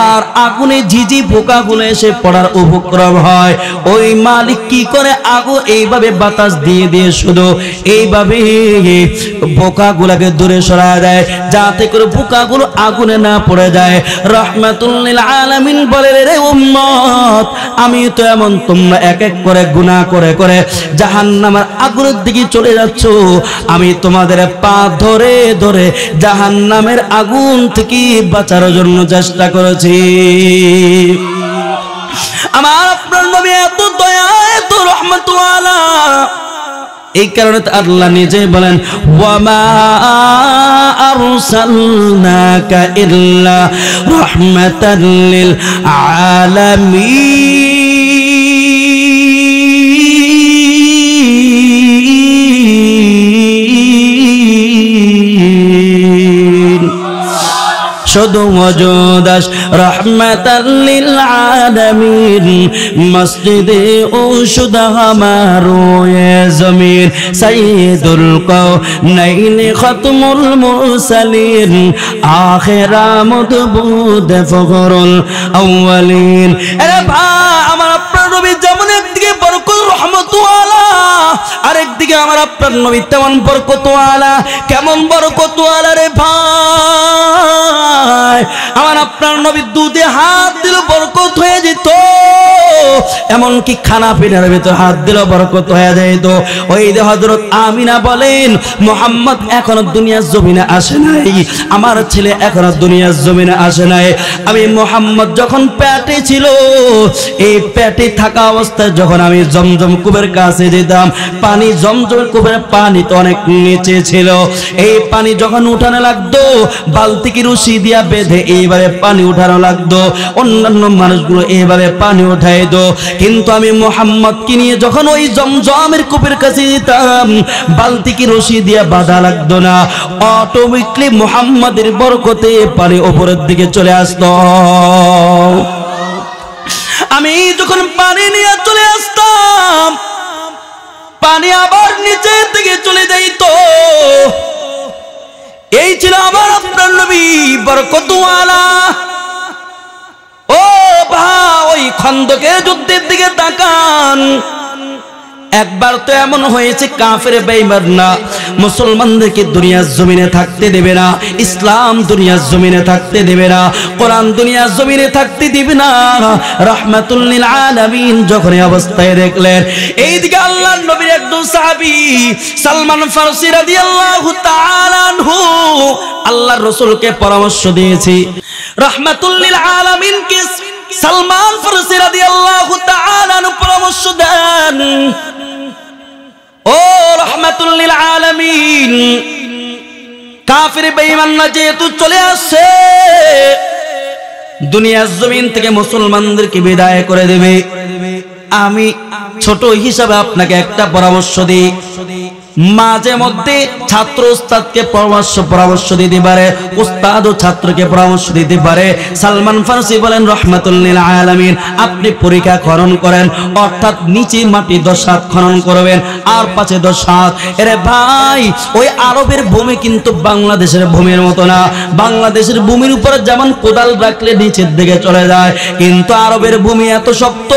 আর আগুনে ঝিঝি পোকাগুলো এসে পড়ার উপক্রম হয়, ওই মালিক কি করে? আগুন এইভাবে বাতাস দিয়ে দিয়ে শুধু এইভাবে পোকাগুলোকে দূরে সরায় দেয় যাতে করে পোকাগুলো আগুনে না পড়ে যায়। রহমাতুল লিল আলামিন বলে, রে উম্মত, আমি তো এমন, তোমরা এক এক করে গুনাহ করে করে জাহান্নামের আগুনের দিকে চলে যাচ্ছ, আমি তোমাদের পা ধরে ধরে জাহান্নামের আগুন থেকে বাঁচার জন্য চেষ্টা করেছি। আমার আপনার নবী এত দয়া, এত রহমতওয়ালা, এই কারণে আল্লাহ নিজে বলেন, ওয়ামা আরসালনাকা ইল্লা রাহমাতাল লিল আলামিন। শুধু মজুদাস রহমাতাল লিল আলামিন, মসজিদে ওষুধ আমারো এ জমিন, সাইয়্যিদুল কাওনাইন খাতমুল মুরসালিন, আখিরা মদবুদ ফখরুল আউয়ালিন। আরে ভাই, আমার আপনার নবী যেমন একদিকে বরকত রহমতওয়ালা, আরেকদিকে আমার আপনার নবী তেমন বরকতওয়ালা। কেমন বরকতওয়ালা রে ভাই! আমার আপনার নবী দুধে হাত দিল বরকত হয়ে যেত, এমনকি খানা পিনার ভিতর হাত দিল বরকত হয়ে যেত। ওই যে হযরত আমিনা বলেন, মুহাম্মদ এখনো দুনিয়ার জমিনে আসে নাই, আমার ছেলে এখনো দুনিয়ার জমিনে আসে নাই। আমি মুহাম্মদ যখন পেটে ছিল, এই পেটে থাকা অবস্থায় যখন আমি জমজম কূপের কাছে যেতাম, পানি জমজমের কূপের পানি তো অনেক নিচে ছিল, এই পানি যখন উঠানো লাগতো, বালতিকে রশি দিয়া বেঁধে এইভাবে পানি উঠানো লাগতো, অন্যান্য মানুষগুলো এইভাবে পানি উঠাইতো। কিন্তু আমি মুহাম্মদকে নিয়ে যখন ওই জমজমের কূপের কাছে যেতাম, বালতিকে রশি দিয়া বাঁধা লাগতো না, অটোমেটিকলি মুহাম্মদের বরকতে পানি উপরের দিকে চলে আসতো। আমি যখন পানি নিয়ে চলে আসতাম, পানি আবার নিচের দিকে চলে যাইত। এই ছিল আমার আপনার নবী বরকতওয়ালা। ও ভাই, ওই খন্দকের যুদ্ধের দিকে তাকান। একবার তো এমন হয়েছে কাফের বেঈমানরা মুসলমানদেরকে দুনিয়ার জমিনে থাকতে দেবে না, ইসলাম দুনিয়ার জমিনে থাকতে দেবে না, কোরআন দুনিয়ার জমিনে থাকতে দিবে না। রাহমাতুল লিল আলামিন যখন এই অবস্থায় দেখলেন, এইদিকে আল্লাহর নবীর একজন সাহাবী সালমান ফারসি রাদিয়াল্লাহু তাআলা আনহু আল্লাহর রাসূলকে পরামর্শ দিয়েছে। রাহমাতুল লিল আলামিনকে সালমান ফারসি রাদিয়াল্লাহু তাআলা আনহু পরামর্শ দেন, ও রাহমাতুল লিল আলামিন, কাফির বেঈমানরা যেহেতু চলে আসছে, দুনিয়ার জমিন থেকে মুসলমানদেরকে বিদায় করে দেবে, আমি ছোট হিসাবে আপনাকে একটা পরামর্শ দিই। মাঝে মধ্যে ছাত্র উস্তাদকে পরামর্শ দিতে পারে, উস্তাদ ও ছাত্রকে পরামর্শ দিতে পারে। সালমান ফারসি বলেন, রাহমাতুল লিল আলামিন, আপনি পরীক্ষা খনন করেন, অর্থাৎ নিচে মাটি 10 হাত খনন করবেন আর পাশে 10 হাত। এরে ভাই, ওই আরবের ভূমি কিন্তু বাংলাদেশের ভূমির মতো না। বাংলাদেশের ভূমির উপরে যেমন কোদাল রাখলে নিচের দিকে চলে যায়, কিন্তু আরবের ভূমি এত শক্ত,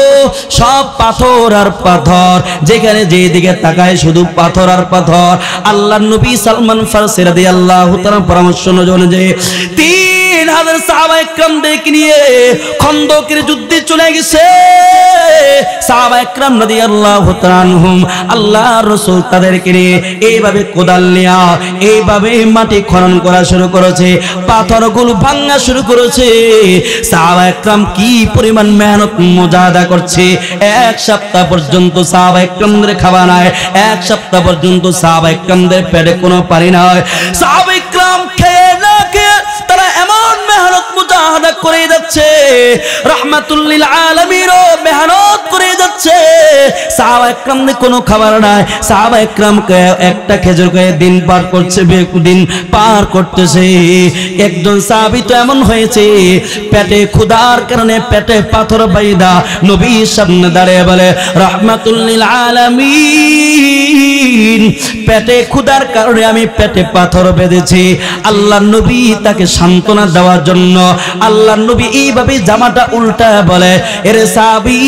সব পাথর আর পাথর, যেখানে যেদিকে তাকায় শুধু পাথর আর পাথর। আল্লাহর নবী সালমান ফারসি রাদিয়াল্লাহু তাআলা পরামর্শ অনুযায়ী 3000 সাহাবায়ে কেরামদেরকে নিয়ে খন্দকের যুদ্ধে চলে গেছে। সাহাবায়ে কেরাম রাদিয়াল্লাহু তাআলা আনহুম আল্লাহর রাসূল তাদেরকে নিয়ে এইভাবে কোদাল নিয়ে এইভাবে মাটি খনন করা শুরু করেছে, পাথরগুলো ভাঙা শুরু করেছে। সাহাবায়ে কেরাম কি পরিমাণ মেহনত মুজাহাদা করছে। 1 সপ্তাহ পর্যন্ত সাহাবায়ে কেরামদের খাওয়া নাই, 1 সপ্তাহ পর্যন্ত সাহাবায়ে কেরামদের পেটে কোনো পানি নাই। সাহাবায়ে কেরাম খেয়ে না খেয়ে তারা এমন মেহনত মুজাহাদা করে যাচ্ছে, রাহমাতুল লিল আলামিনও মেহনত করে যাচ্ছে। সাহাবায়ে কেরামদের কোনো খাবার নাই, সাহাবায়ে কেরাম একটা খেজুর খেয়ে দিন পার করতেছে। একজন সাহাবী তো এমন হয়েছে, পেটে ক্ষুধার কারণে পেটে পাথর বাইদা নবীর সামনে দাঁড়িয়ে বলে, রাহমাতুল লিল আলামিন, পেটে ক্ষুধার কারণে আমি পেটে পাথর বেঁধেছি। আল্লাহর নবী তাকে সান্ত্বনা দেওয়ার জন্য আল্লাহর নবী এইভাবে জামাটা উল্টা বলে, এরে সাহাবী,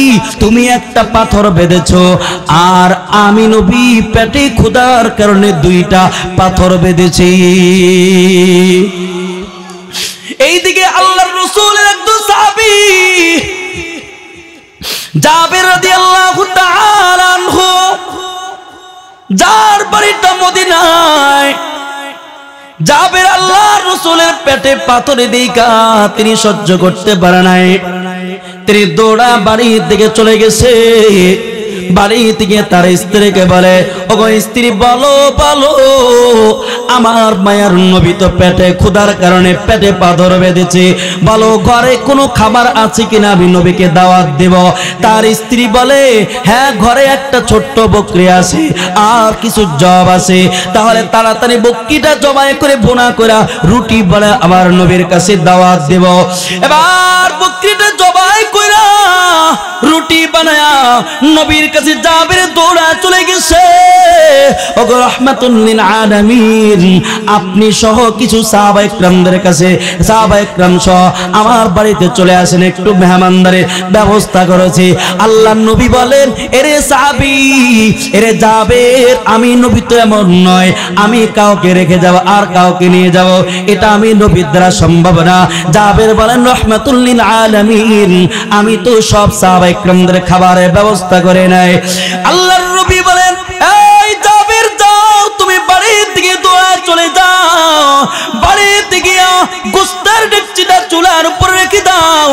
তুমি একটা পাথর বেঁধেছো আর আমি নবী পেটে ক্ষুধার কারণে 2টা পাথর বেঁধেছি। এইদিকে আল্লাহর রাসূলের একজন সাহাবী জাবের রাদিয়াল্লাহু তাআলা আনহু, যার বাড়িটা মদিনায়, জাবের আল্লাহর রাসূলের পেটে পাথরে দিকা তিনি সহ্য করতে পারে নাই, তিনি দৌড়া বাড়ির দিকে চলে গেছে। বাড়ি থেকে তার স্ত্রীকে বলে, ওগো স্ত্রী, বলো বলো, আমার মায়ের নবী তো পেটে ক্ষুধার কারণে পেটে পাথর বেঁধেছে, বলো ঘরে কোনো খাবার আছে কিনা, আমি নবীকে দাওয়াত দেব। তার স্ত্রী বলে, হ্যাঁ, ঘরে একটা ছোট্ট বকরি আছে আর কিছু জব আছে, তাহলে তাড়াতাড়ি বকরিটা জবাই করে বোনা করে রুটি বলে আমার নবীর কাছে দাওয়াত দেব। এবার বকরিটা জবাই করে রুটি বানায়া নবীর কাছে জাবের দৌড়া চলে গেছে। ওগো রাহমাতুল লিল আলামিন, আপনি সহ কিছু সাহাবায়ে কেরামদের কাছে, সাহাবায়ে কেরাম সহ আমার বাড়িতে চলে আসেন, একটু মেহমানদারির ব্যবস্থা করেছি। আল্লাহর নবী বলেন, এরে সাহাবী, এরে জাবের, আমি নবী তো এমন নয় আমি কাউকে রেখে যাব আর কাউকে নিয়ে যাব, এটা আমি নবীর দ্বারা সম্ভব না। জাবের বলেন, রাহমাতুল লিল আলামিন, আমি তো সব সাহাবায়ে কেরামদের খাবারের ব্যবস্থা করে নাই। আল্লাহর নবী বলেন, এই জাবের, যাও তুমি বাড়ির দিকে দৌড়া চলে যাও, বাড়ির দিকে গোস্তের ডেকচিটা চুলার উপর রেখে দাও,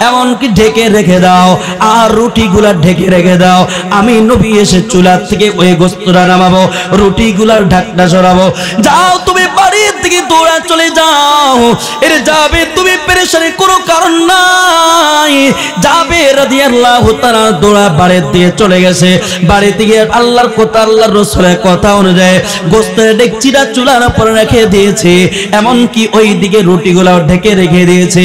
এমনকি ঢেকে রেখে দাও আর রুটিগুলা ঢেকে রেখে দাও। আমি নবী এসে চুলার থেকে ওই গোস্তটা নামাবো, রুটিগুলার ঢাকনা সরাবো। যাও তুমি বাড়ির দিকে দৌড়া চলে যাও। এর যাবে, তুমি পেরেশানির কোনো কারণ নাই। যাবে রাদিয়াল্লাহু তাআলা দৌড়া বাড়ির দিকে চলে গেছে। বাড়ি থেকে আল্লাহর কথা, আল্লাহর রাসূলের কথা অনুযায়ী গোস্তের ডেকচিটা চুলার উপর রেখে দিয়েছে, এমনকি ওই দিকে রুটিগুলাও ঢেকে রেখে দিয়েছে।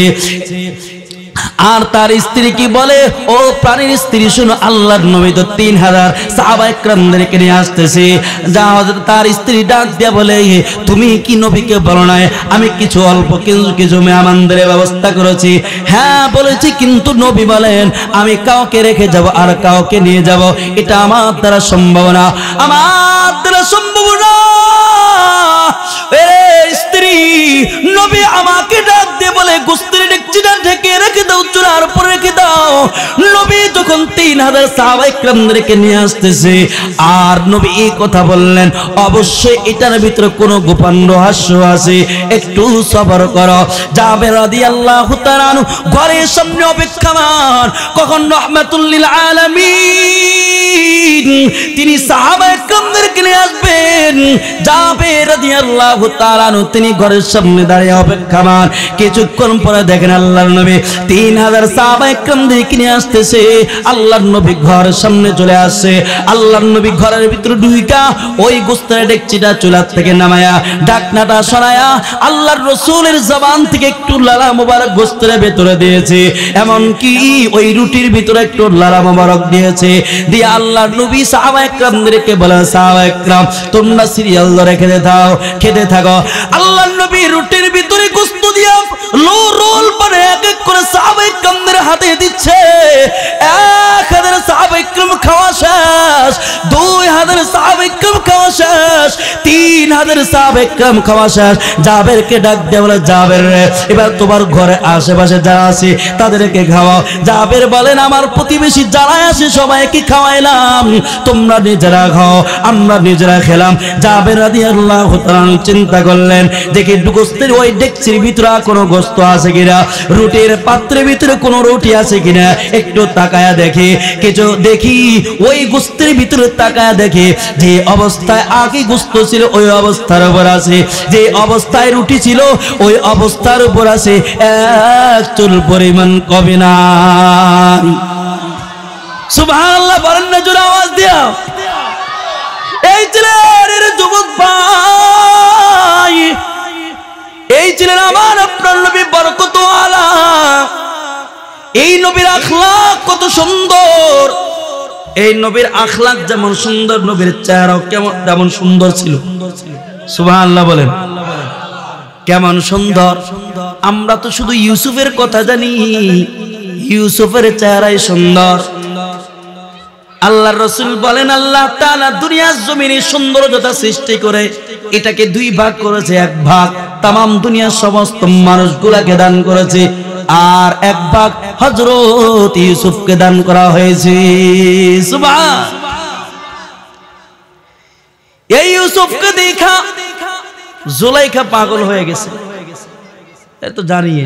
আর তার স্ত্রী কি বলে, ও প্রাণীর স্ত্রী শুনো, আল্লাহর নবী তো 3000 সাহাবা একরামদেরকে নিয়ে আসতেছে। তার স্ত্রী ডাক দিয়া বলে, তুমি কি নবীকে বলো না আমি কিছু অল্প কিছু মেহমানদের ব্যবস্থা করেছি? হ্যাঁ বলেছি, কিন্তু নবী বলেন আমি কাউকে রেখে যাব আর কাউকে নিয়ে যাব, এটা আমার দ্বারা সম্ভব না, আমার দ্বারা সম্ভব না। স্ত্রী নবী আমাকে ডাক দিয়ে বলে, গোস্তের ডেকচিটা ঢেকে রেখে দাও, চুলার উপর রেখে দাও। নবী যখন 3000 সাহাবা একরামদেরকে নিয়ে আসতেছে, আর নবী এই কথা বললেন, অবশ্যই এটার ভিতরে কোনো গোপন রহস্য আছে, একটু সবর করো। জাবের রাদিয়াল্লাহু তাআলা ঘরের সামনে অপেক্ষমান, কখন রাহমাতুল লিল আলামিন তিনি সাহাবা একরামদেরকে নিয়ে আসবেন। জাবের রাদিয়াল্লাহু তাআলা তিনি ঘরের সামনে দাঁড়িয়ে অপেক্ষমান। কিছুক্ষণ পরে দেখেন আল্লাহর নবী 3000 সাহাবা একরামদেরকে নিয়ে আসতেছে। আল্লাহর নবী ঘরের সামনে চলে আসছে। আল্লাহর নবী ঘরের ভিতরে ঢুইকা ওই গোস্তের ডেকচিটা চুলার থেকে নামায়া ঢাকনাটা সরায়া আল্লাহর রাসূলের জবান থেকে একটু লালা মোবারক গোস্তের ভেতরে দিয়েছে, এমন কি ওই রুটির ভিতরে একটু লালা মোবারক দিয়েছে। দিয়ে আল্লাহর নবী সাহাবা একরামদেরকে বলে, সাহাবা একরাম তোমরা সিরিয়াল ধরে খেতে থাকো। আল্লাহর নবী রুটির ভিতরে গোস্ত দিয়া রোল করে এক এক করে সাহাবা একরামদের হাতে দিচ্ছে। 1000 সাহাবা একরাম খাওয়া শেষ, 2000 সাহাবা একরাম খাওয়া শেষ, 3000 সাহাবা একরাম খাওয়া শেষ। জাবেরকে ডাক দিয়ে বলে, জাবের রে এবার তোমার ঘরে আশেপাশে যারা আছে তাদেরকে খাওয়াও। জাবের বলেন, আমার প্রতিবেশী যারা আছে সবাইকে খাওয়াইলাম, তোমরা নিজেরা খাও, আমরা নিজেরা খেলাম। জাবের রাদিয়াল্লাহু তাআলা চিন্তা করলেন, দেখি গোস্তের ওই ডেকচির ভিতরে কোনো গোস্ত আছে কিনা, রুটির পাত্রের ভিতরে কোনো রুটি আছে কিনা, একটু তাকায়া দেখি। কিছু দেখি ওই গোস্তের ভিতরে তাকায়া দেখি যে অবস্থায় আগে গোস্ত ছিল ওই অবস্থার উপর আছে, যে অবস্থায় রুটি ছিল ওই অবস্থার উপর আছে, এক চুল পরিমাণ কমে না। সুবহানাল্লাহ বলেন না জোরে আওয়াজ দিয়া। এই ছিলেন যুবক ভাই, এই ছিলেন আমার আপনার নবী বরকত আলা। এই নবীর আখলাক কত সুন্দর, এই নবীর আখলাক যেমন সুন্দর, নবীর চেহারাও তেমন সুন্দর ছিল। সুবহানাল্লাহ বলেন, কেমন সুন্দর। আমরা তো শুধু ইউসুফের কথা জানি, ইউসুফের চেহারাই সুন্দর। আল্লাহর রাসূল বলেন, আল্লাহ তাআলা দুনিয়ার জমিনে সৌন্দর্যতা সৃষ্টি করে এটাকে 2 ভাগ করেছে। এক ভাগ तमाम দুনিয়ার সমস্ত মানুষগুলোকে দান করেছে, আর এক ভাগ হযরত ইউসুফকে দান করা হয়েছে। সুবহান। এই ইউসুফকে দেখা জুলাইখা পাগল হয়ে গেছে, এ তো জানিয়ে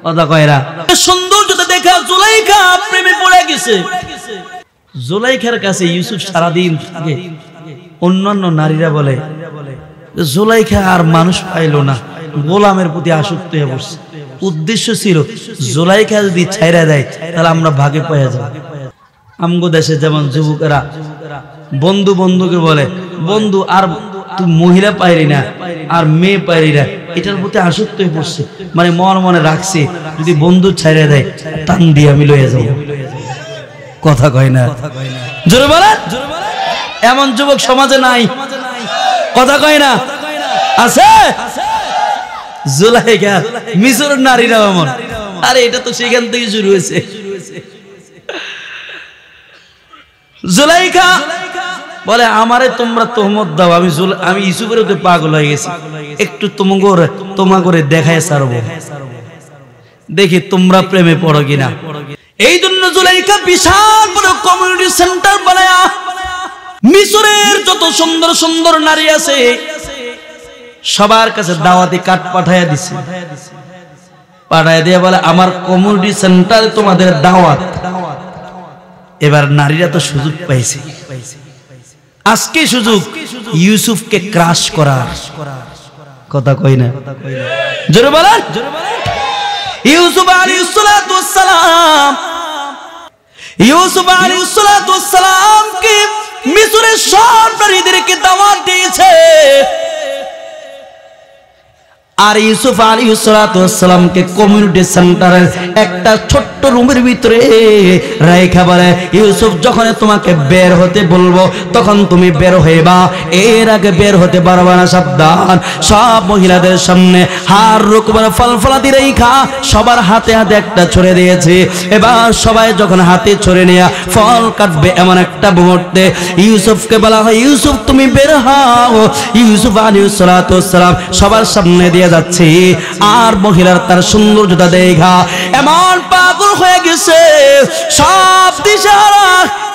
কথা কয়রা। সৌন্দর্যতা দেখা জুলাইখা প্রেমে পড়ে গেছে। জুলাইখার কাছে ইউসুফ সারাদিন থাকে। অন্যান্য নারীরা বলে জুলাইখা আর মানুষ পাইল না, গোলামের প্রতি আসক্ত হয়ে পড়ছে। উদ্দেশ্য ছিল জুলাইখা যদি ছাইরা দেয় তাহলে আমরা ভাগে পাওয়া যাব। আমগো দেশে যেমন যুবকেরা বন্ধু বন্ধুকে বলে, বন্ধু আর তুই মহিলা পাইলি না আর মেয়ে পাইলি না, এটার প্রতি আসক্ত হয়ে পড়ছে। মানে মনে রাখছে যদি বন্ধু ছাইরা দেয় টান দিয়ে আমি লইয়া যাব। কথা কয় না, জোরে বলেন। এমন যুবক সমাজে নাই, কথা কয় না, আছে। জুলাইখা মিশরের নারীরা এমন। আরে এটা তো সেখান থেকে শুরু হয়েছে। জুলাইখা বলে, আমারে তোমরা তোহমত দাও, আমি ইউসুফের ওকে পাগল হয়ে গেছি, একটু তোমাকে দেখায় ছাড়বো, দেখি তোমরা প্রেমে পড়ো কিনা। এই জন্য জুলাইখা বিশাল বড় কমিউনিটি সেন্টার বানায়া মিশরের যত সুন্দর সুন্দর নারী আছে সবার কাছে দাওয়াতি কার্ড পাঠাইয়া দিছে। পাঠাইয়া দিয়ে বলে, আমার কমিউনিটি সেন্টারে তোমাদের দাওয়াত। এবার নারীরা তো সুযোগ পাইছে, আজকে সুযোগ ইউসুফকে ক্রাশ করার। কথা কই না, জোরে বলেন। ইউসুফ আলাইহিস সালাম কে মিশরের সব নারীদেরকে দাওয়াত দিয়েছে। আর ইউসুফ আলাইহিস সালাতু ওয়াস সালামকে কমিউনিটি সেন্টারের একটা ছোট্ট রুমের ভিতরে রাইখা বলে, ইউসুফ যখন তোমাকে বের হতে বলবো তখন তুমি বের হইবা, এর আগে বের হতে পারবা না, সাবধান। সব মহিলাদের সামনে হার রকমের ফলফলাদি রেখা সবার হাতে হাতে একটা ছড়ে দিয়েছে। এবার সবাই যখন হাতে ছড়ে নিয়ে ফল কাটবে এমন একটা মুহূর্তে ইউসুফকে বলা হয়, ইউসুফ তুমি বের হও। ইউসুফ আলাইহিস সালাতু ওয়াস সালাম সবার সামনে দিয়ে যাচ্ছে, আর মহিলার তার সৌন্দর্যতা দেখা এমন পাগল হয়ে গেছে, সব দিশারা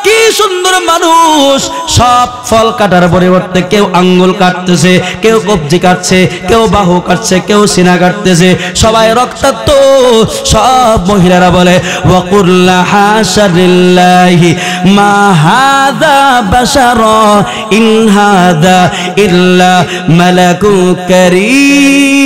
কি সুন্দর মানুষ। সব ফল কাটার পরিবর্তে কেউ আঙ্গুল কাটতেছে, কেউ কবজি কাটছে, কেউ বাহু কাটছে, কেউ সিনা কাটতেছে, সবাই রক্তাক্ত। সব মহিলারা বলে ওয়াকুল্লা হাশা লিল্লাহি মা হাযা বাশারা ইন হাযা ইল্লা মালাকুন কারীম।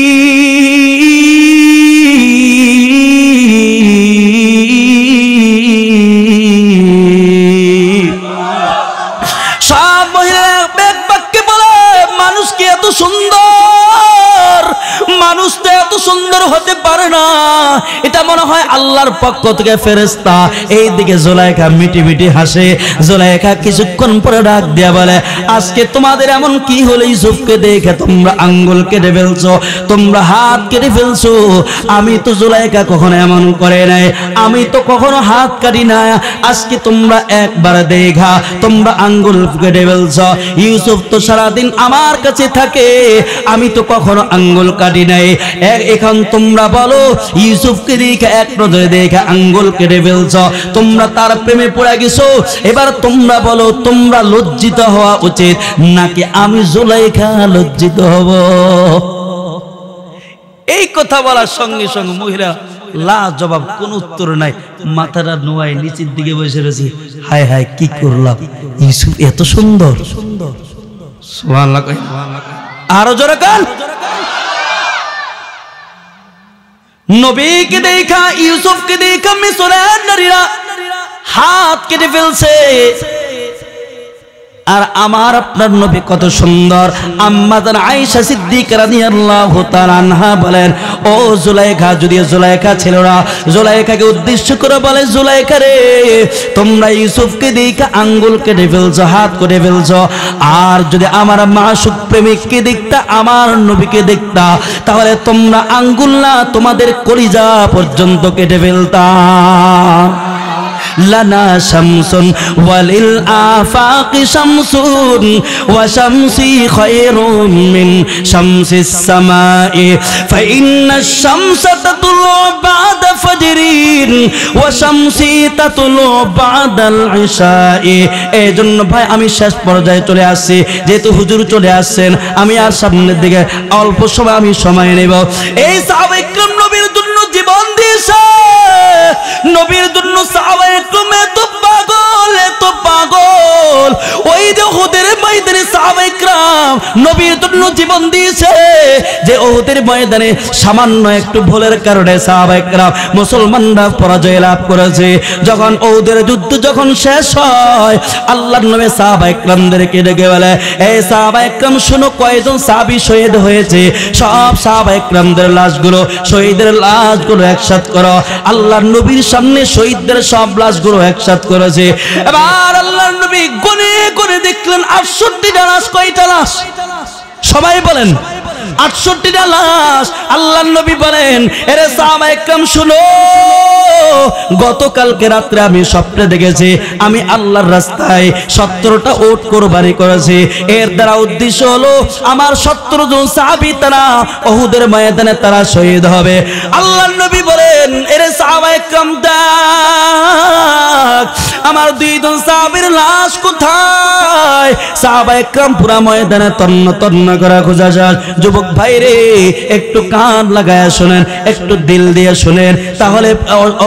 সব মহিলারা এক বাক্যে বলে, মানুষ কি এত সুন্দর? মানুষ তো এত সুন্দর হতে পারে না, এটা মনে হয় আল্লাহর পক্ষ থেকে ফেরেশতা। এইদিকে জুলাইখা মিটি মিটি হাসে। জুলাইখা কিছুক্ষণ পরে ডাক দিয়া বলে, আজকে তোমাদের এমন কি হলো? ইউসুফকে দেখে তোমরা আঙ্গুল কেটে ফেলছো, তোমরা হাত কেটে ফেলছো। আমি তো জুলাইখা কখনো এমন করে নাই, আমি তো কখনো হাত কাটি না। আজকে তোমরা একবার দেখা তোমরা আঙ্গুল কেটে ফেলছো। ইউসুফ তো সারাদিন আমার কাছে থাকে, আমি তো কখনো আঙ্গুল কাটি নাই। এখন তোমরা বলো, ইউসুফকে দেখে এক নজরে দেখে আঙ্গুল কেটে ফেলছো, তোমরা তার প্রেমে পড়ে গেছো। এবার তোমরা বলো, তোমরা লজ্জিত হওয়া উচিত নাকি আমি জুলাইখা লজ্জিত হব? এই কথা বলার সঙ্গে সঙ্গে মহিলা লা জবাব, কোন উত্তর নাই, মাথাটা নোয়াই নিচের দিকে বসে রয়েছে। হায় হায় কি করলাম, ইউসুফ এত সুন্দর। সুবহানাল্লাহ। আরো জোরে কান। নবীকে দেখা ইউসুফকে দেখা মিসরের নারীরা হাত কেটে ফেলছে। আর আমার আপনার নবী কত সুন্দর। আম্মা জান আয়েশা সিদ্দিকা রাদিয়াল্লাহু তাআলা আনহা বলেন, ও জুলাইখা, যদি জুলাইখা ছিল না, জুলাইখাকে উদ্দেশ্য করে বলে, জুলাইখা রে, তোমরা ইউসুফকে দেখে আঙ্গুল কেটে ফেলছো, হাত কেটে ফেলছো। আর যদি আমার মাসুক প্রেমিককে দেখতা, আমার নবীকে দেখতা, তাহলে তোমরা আঙ্গুল না, তোমাদের কলিজা পর্যন্ত কেটে ফেলতা। লানা শামসুন ওয়ালিল আফাকি শামসুন ওয়া শামসি খায়রুম মিন শামসিস সামাই ফাইন্নাশ শামসা তাতলু বা'দা ফাজরিন ওয়া শামসি তাতলু বা'দাল ইশাই। এইজন্য ভাই আমি শেষ পর্যায়ে চলে আসছি, যেহেতু হুজুর চলে আসছেন, আমি আর সামনের দিকে অল্প সময় আমি সময় নেব। এই সাহাবায়ে কিরাম নবীর জন্য জীবন দিয়েছে, নবীর জন্য সাহাবায়ে কিরাম এত পাগল, এত পাগল। ওই যে উহুদের ময়দানে সাহাবায়ে কিরাম নবীর জন্য জীবন দিয়েছে, যে উহুদের ময়দানে সামান্য একটু ভুলের কারণে সাহাবায়ে কিরাম মুসলমানরা পরাজয় লাভ করেছে। যখন উহুদের যুদ্ধ যখন শেষ হয়, আল্লাহর নবী সাহাবায়ে কিরামদেরকে ডেকে বলে, এই সাহাবায়ে কিরাম শুনো, কয়জন সাহাবী শহীদ হয়েছে, সব সাহাবায়ে কিরামদের লাশগুলো, শহীদের লাশগুলো একসাথে করো। আল্লাহর নবীর সামনে শহীদদের সব লাশগুলো একসাথে করেছে। এবার আল্লাহর নবী গুনে গুনে দেখলেন 68টা লাশ। কয়টা লাশ? সবাই বলেন 68টা লাশ। আল্লাহর নবী বলেন, এরে সাহাবায়ে কিরাম শুনো, গতকালকে রাত্রে আমি স্বপ্নে দেখেছি আমি আল্লাহর রাস্তায় 17টা উট কুরবানি করেছি। এর দ্বারা উদ্দেশ্য হলো আমার 17 জন সাহাবী তারা উহুদের ময়দানে তারা শহীদ হবে। আল্লাহর নবী বলেন, এরে সাহাবায়ে কিরাম দেখ, আমার 2 জন সাহাবীর লাশ কোথায়? সাহাবায়ে কিরাম পুরা ময়দানে তন্ন তন্ন করে খোঁজা যায়। যুবক ভাই রে, একটু কান লাগায় শুনেন, একটু দিল দিয়ে শুনেন, তাহলে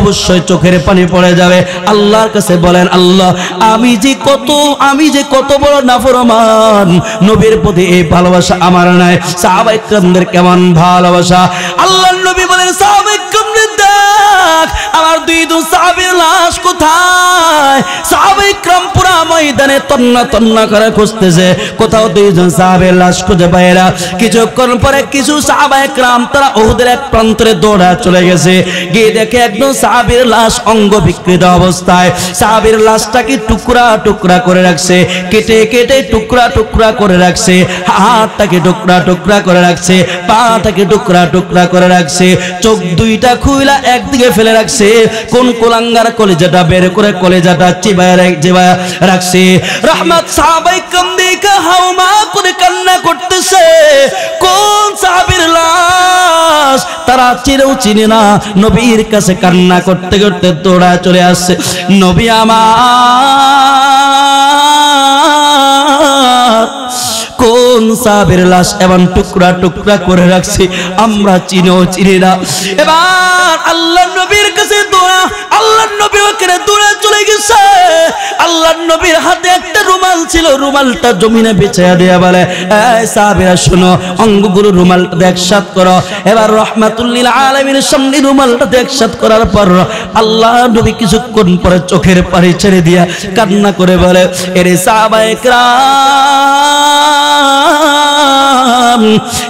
অবশ্যই চোখের পানি পড়ে যাবে। আল্লাহর কাছে বলেন, আল্লাহ আমি যে কত বড় নাফরমান, নবীর প্রতি এই ভালোবাসা আমার নাই। সাহাবায়ে কিরামদের কেমন ভালোবাসা। আল্লাহর নবী বলেন, সাহাবায়ে কিরামদের যাক আমার দুইজন সাহাবীর লাশ কোথায়? সাহাবায়ে کرام পুরা ময়দানে তন্ন তন্ন করে খুঁজতেছে, কোথাও দুইজন সাহাবীর লাশ খুঁজে পায় না। কিছুক্ষণ পরে কিছু সাহাবায়ে کرام তারা উহুদের এক প্রান্তরে দৌড়া চলে গেছে, গিয়ে দেখে একজন সাহাবীর লাশ অঙ্গ বিকৃত অবস্থায়। সাহাবীর লাশটাকে টুকরা টুকরা করে রাখছে, কেটে কেটে টুকরা টুকরা করে রাখছে, হাতটাকে টুকরা টুকরা করে রাখছে, পাটাকে টুকরা টুকরা করে রাখছে, চোখ দুইটা খুইলা একদিকে ফেলে রাখছে, কোন কোলাঙ্গার কলিজাটা বের করে কলিজাটা চিবায় রাখছে। রহমত সাহাবায়ে کرام দেখে হাওমা করে কান্না করতেছে। কোন সাহাবীর লাশ তারা চিরেও চিনে না, নবীর কাছে কান্না করতে করতে দৌড়া চলে আসছে। নবী আমার কোন সাহাবীর লাশ এমন টুকরা টুকরা করে রাখছি আমরা চিনেও চিনি না। এবার আল্লাহর নবীর কাছে দৌড়া, আল্লাহর নবী ওখানে দৌড়ে চলে গেছে। আল্লাহর নবীর হাতে একটা রুমাল ছিল, রুমালটা জমিনে বিছায়া দেয়া বলে, এই সাহাবীরা শোনো, অঙ্গগুলো রুমালটা একসাথে করো। এবার রাহমাতুল লিল আলামিনের সামনে রুমালটা একসাথে করার পর আল্লাহর নবী কিছুক্ষণ পরে চোখের পানি ছেড়ে দিয়া কান্না করে বলে, এরে সাহাবায়ে کرام,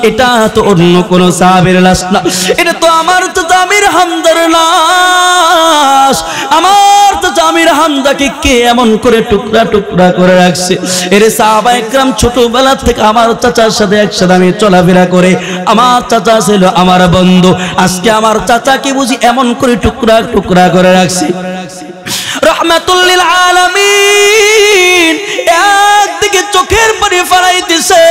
এটা তো অন্য কোন সাহাবীর লাশ না, এটা তো আমার চাচা আমির হামজার লাশ। আমার চাচা আমির হামজাকে কে এমন করে টুকরা টুকরা করে রাখছে? এরে সাহাবায়ে کرام, ছোটবেলা থেকে আমার চাচার সাথে একসাথে আমি চলাফেরা করে, আমার চাচা ছিল আমার বন্ধু, আজকে আমার চাচাকে বুঝি এমন করে টুকরা টুকরা করে রাখছে। রহমাতুল লিল আলামিন একদিকে চোখের পানি ফেলাইতেছে,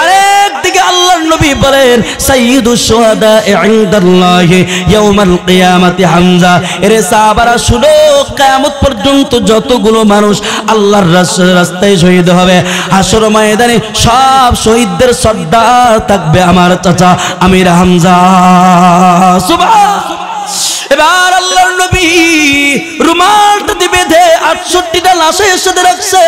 আরেকদিকে আল্লাহর নবী বলেন, সাইয়্যিদুশ শুহাদা ইনদাল্লাহি ইয়াউমাল কিয়ামাতি হামজা। এরে সাহাবারা শুনো, কিয়ামত পর্যন্ত যতগুলো মানুষ আল্লাহর রাস্তায় শহীদ হবে, হাসর ময়দানে সব শহীদদের সর্দার থাকবে আমার চাচা আমির হামজা। সুবহানাল্লাহ। এবার আল্লাহর নবী রুমালটা দিয়ে বেঁধে 68টা লাশের সাথে রাখছে,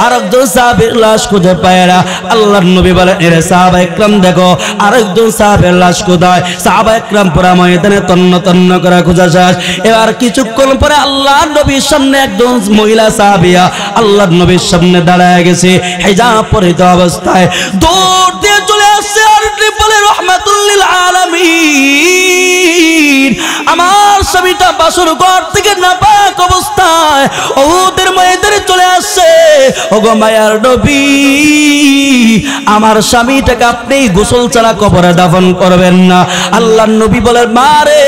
আরেকজন সাহাবীর লাশ খুঁজে পায় না। আল্লাহর নবী বলেন, এরে সাহাবায়ে کرام দেখো আরেকজন সাহাবীর লাশ কোথায়? সাহাবায়ে کرام পুরা ময়দানে তন্ন তন্ন করে খোঁজা শেষ। এবার কিছুক্ষণ পরে আল্লাহর নবীর সামনে একজন মহিলা সাহাবিয়া আল্লাহর নবীর সামনে দাঁড়ায় গেছে, হিজাব পরিহিত অবস্থায় দৌড় দিয়ে চলে আসছে আর বলে, রাহমাতুল লিল আলামিন, আমার স্বামীটা বাসর ঘর থেকে নাপাক অবস্থায় উহুদের ময়দানে চলে আসছে। ওগো মায়ার নবী, আমার স্বামীটাকে আপনি গোসল ছাড়া কবরে দাফন করবেন না। আল্লাহর নবী বলেন, মারে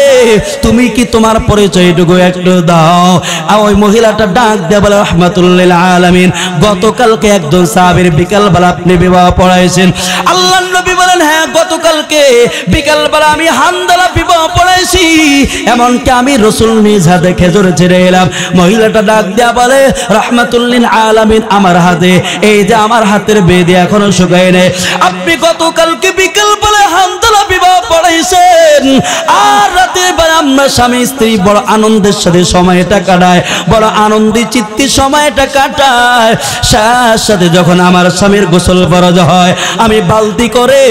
তুমি কি তোমার পরিচয়টুকু একটু দাও। আর ওই মহিলাটা ডাক দিয়ে বলে, রাহমাতুল লিল আলামিন, গতকালকে একজন সাহাবীর বিকালবেলা আপনি বিবাহ পড়াইছেন। আল্লাহর নবী বলেন, হ্যাঁ গতকালকে বিকালবেলা আমি হানজালা বিবাহ পড়াইছি, এমনকি আমি রাসূল নিজ হাতে খেজুর ছিঁড়ে এলাম। মহিলাটা ডাক দেয়া বলে, রাহমাতুল লিল আলামিন, আমার হাতে এই যে আমার হাতের বেদী এখনো শুকায় নাই, আপনি গতকালকে বিকালবেলা হানজালা বিবাহ পড়াইছেন, আর রাতের বেলা আমরা স্বামী স্ত্রী বড় আনন্দের সাথে সময়টা কাটায়, বড় আনন্দে চিত্তে সময়টা কাটায়। সাথে যখন আমার স্বামীর গোসল ফরজ হয়, আমি বালতি করে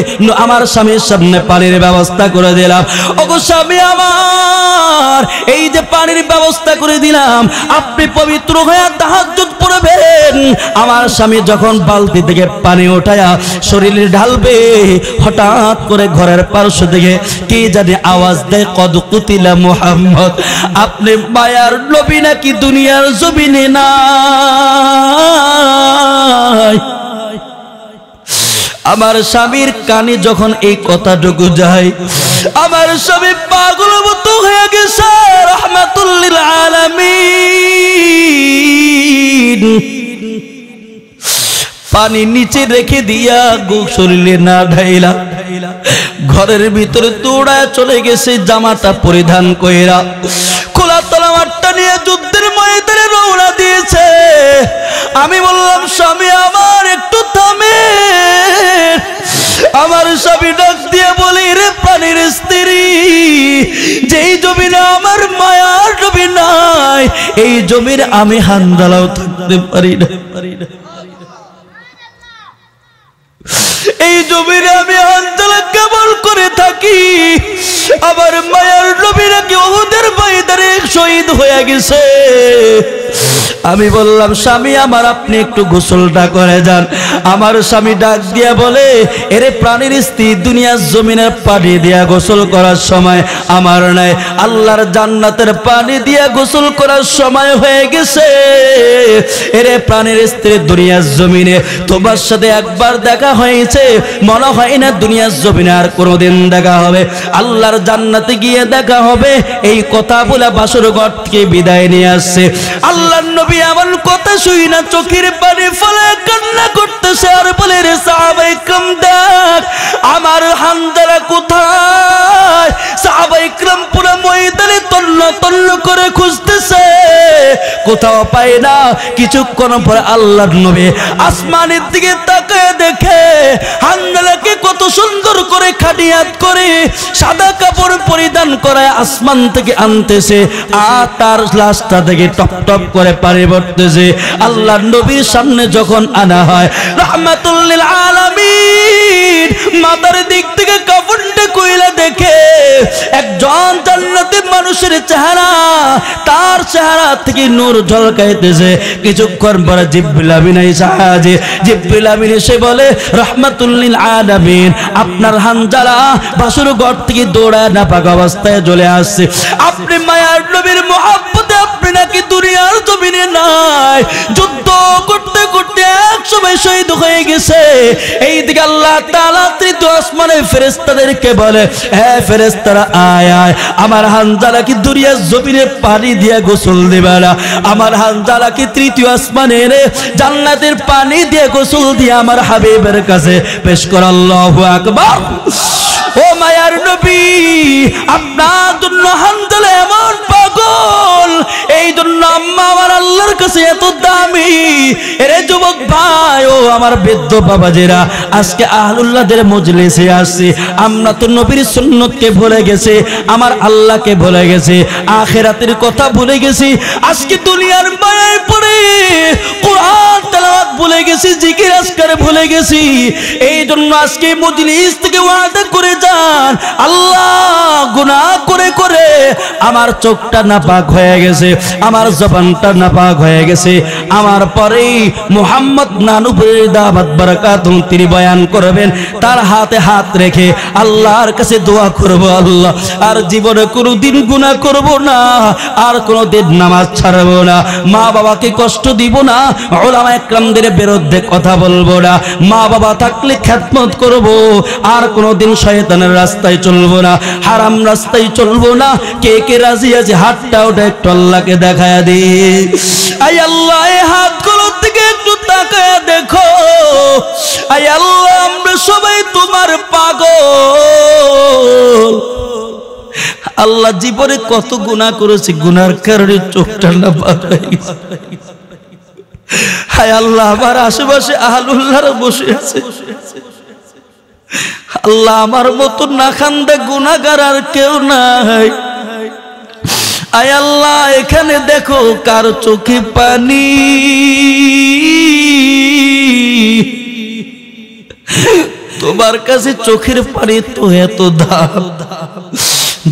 আমার স্বামীর সামনে পানির ব্যবস্থা করে দিলাম। ওগো স্বামী আমার, এই যে পানির ব্যবস্থা করে দিলাম, আপনি পবিত্র হয়ে তাহাজ্জুদ পড়বেন। আমার স্বামী যখন বালতি থেকে পানি ওঠায়া শরীরে ঢালবে, হঠাৎ করে ঘরের পার্শ্ব থেকে কে জানে আওয়াজ দেয়, কদ কুতিলা মুহাম্মদ, আপনি মায়ার নবী নাকি দুনিয়ার জমিনে নাই। আমার স্বামীর কানে যখন এই কথাটুকু যায়, আমার স্বামী পাগল মতো হয়ে গেছে। রাহমাতুল লিল আলামিন পানি নিচে রেখে দিয়া শরীরে না ঢাইলা ঘরের ভিতরে দৌড়ায় চলে গেছে, জামাটা পরিধান কইরা খোলা তলোয়ারটা নিয়ে যুদ্ধের ময়দানে রওনা দিয়েছে। আমি বললাম, স্বামী আমার একটু থামে। আমার স্বামী ডাক দিয়ে বলি, রে পানির স্ত্রী, যেই জমিনে আমার মায়ার নবী নাই, এই জমির আমি হানজালাও থাকতে পারি না, এই জমিনে আমি হানজালা কেবল করে থাকি। আমার মায়ার নবী নাকি উহুদের ময়দানে শহীদ হয়ে গেছে। আমি বললাম স্বামী আমার আপনি একটু গোসলটা করে যান। আমার স্বামী ডাক দিয়া বলে এরে প্রাণীর স্ত্রী দুনিয়ার জমিনের পানি দিয়া গোসল করার সময় আমার নাই, আল্লাহর জান্নাতের পানি দিয়া গোসল করার সময় হয়ে গেছে। এরে প্রাণীর স্ত্রী দুনিয়ার জমিনে তোমার সাথে একবার দেখা হয়েছে, মনে হয় না দুনিয়ার জমিনে আর কোনোদিন দেখা হবে, আল্লাহর জান্নাতে গিয়ে দেখা হবে। এই কথা বলে বাসর ঘর থেকে বিদায় নিয়ে আসছে। আল্লাহর নবী এমন কথা শুই না চোখের পানি ফেলে কান্না করতেছে আর বলে রে সাহাবায়ে কেরাম দেখ আমার হানজালা কোথায়। সাহাবায়ে কেরাম পুরো ময়দানে তন্ন তন্ন করে খুঁজতেছে, কোথাও পায় না। কিছুক্ষণ পরে আল্লাহর নবী আসমানের দিকে তাকায় দেখে হানজালাকে কত সুন্দর করে খাটিয়াত করে সাদা কাপড় পরিধান করে আসমান থেকে আনতেছে, আর তার লাশটা থেকে টপ টপ করে পানি পড়তেছে। আল্লাহর নবীর সামনে যখন আনা হয় রাহমাতুল লিল আলামিন মাথার দিক থেকে কাফনটা কইলা দেখে একজন জান্নাতি মানুষের চেহারা, তার চেহারা থেকে নূর ঝলকাইতেছে। কিছুক্ষণ পরে জিবরিল আমিন সাহায্যে জিবরিল আমিন এসে বলে রাহমাতুল লিল আলামিন আপনার হানজালা বাসুর ঘর থেকে দৌড়ায় নাপাক অবস্থায় চলে আসছে। আপনি মায়ার নবীর মুহাব্বতে আপনি নাকি দুনিয়ার জমিনে নাই, যুদ্ধ করতে করতে এক সময় শহীদ হয়ে গেছে। এইদিকে আল্লাহ তাআলা তৃতীয় আসমানে ফেরেশতাদেরকে বলে হে ফেরেশতারা আয় আয় আমার হানজালাকে দুনিয়ার জমিনে পানি দিয়ে গোসল দিবা না, আমার হানজালাকে তৃতীয় আসমানে এনে জান্নাতের পানি দিয়ে গোসল দিয়ে আমার হাবিবের কাছে পেশ কর। আল্লাহু আকবার। ও মায়ার নবী আপনার জন্য হানজালা এমন পাগল, এই জন্য আম্মা আমার আল্লাহর কাছে এত দামি। এরে যুবক ভাই ও আমার বৃদ্ধ বাবাজিরা, আজকে আহলুল্লাহদের মজলিসে আসছি, আমরা তো নবীর সুন্নতকে ভুলে গেছি, আমার আল্লাহকে ভুলে গেছি, আখিরাতের কথা ভুলে গেছি। আজকে দুনিয়ার মায়ায় পড়ে কোরআন তেলাওয়াত ভুলে গেছি, জিকির আজকার ভুলে গেছি। এই জন্য আজকে মজলিস থেকে ওয়াদা করে যান আল্লাহ গুনাহ করে করে আমার চোখটা নাপাক হয়ে গেছে, আমার জবানটা নাপাক হয়ে গেছে। আমার পরেই মুহাম্মদ নানুপুরের দাওয়াত বারাকাতুহু তিনি বয়ান করবেন, তার হাতে হাত রেখে আল্লাহর কাছে দোয়া করব আল্লাহ আর জীবনে কোনোদিন গুনাহ করব না, আর কোনোদিন নামাজ ছাড়ব না, মা বাবাকে কষ্ট দিব না, উলামায়ে কেরামদের বিরুদ্ধে কথা বলবো না, মা বাবা থাকলে খেদমত করব, আর কোনোদিন শয়তানের রাস্তায় চলবো না, হারাম রাস্তায় চলবো না। কে কে রাজি আছে হাতটা ওটা একটু আল্লাহকে দেখায়া দি। আয় আল্লাহ এই হাতগুলো থেকে একটু তাকায়া দেখো, আয় আল্লাহ আমরা সবাই তোমার পাগল। আল্লাহ জীবনে কত গুনাহ করেছি, গুনার কারণে চোখটা না পাক হয়ে গেছে। হায় আল্লাহ আমার আশেপাশে আহলুল্লাহরা বসে আছে, আল্লাহ আমার মতো নাখান্দা গুনাহগার আর কেউ নাই। আয় আল্লাহ এখানে দেখো কার চোখে পানি, তোমার কাছে চোখের পানি তো এত দাম,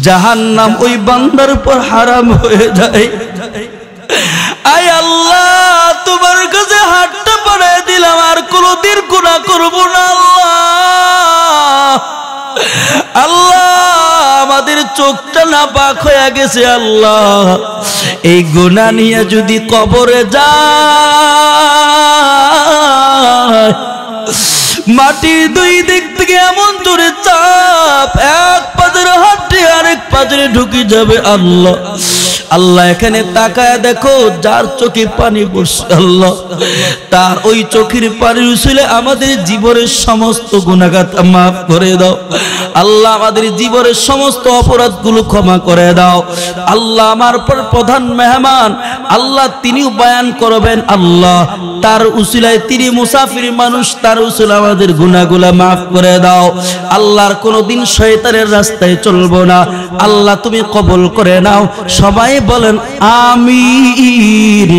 জাহান্নাম ওই বান্দার উপর হারাম হয়ে যায়। আয় আল্লাহ তোমার কাছে হাতটা বাড়ায় দিলাম, আর কোনোদিন গুনাহ করব না। আল্লাহ আমাদের চোখটা নাপাক হয়ে গেছে, আল্লাহ এই গুনাহ নিয়ে যদি কবরে যায় মাটির দুই দিক থেকে এমন জোরে চাপ, এক পাজরে হাঁটে আরেক পাজরে ঢুকে যাবে। আল্লাহ আল্লাহ এখানে তাকায় দেখো যার চোখে পানি পড়ছে, আল্লাহ তার ওই চোখের পানির উসিলে আমাদের জীবনের সমস্ত গুনাহগাত মাফ করে দাও। আল্লাহ আমাদের জীবনের সমস্ত অপরাধগুলো ক্ষমা করে দাও। আল্লাহ আমার পর প্রধান মেহমান আল্লাহ তিনিও বয়ান করবেন, আল্লাহ তার উসিলায় তিনি মুসাফির মানুষ, তার উসিলায় আমাদের গুনাহগুলো মাফ করে দাও। আল্লাহর কোনোদিন শয়তানের রাস্তায় চলবো না, আল্লাহ তুমি কবুল করে নাও। সবাই বলেন আমিন।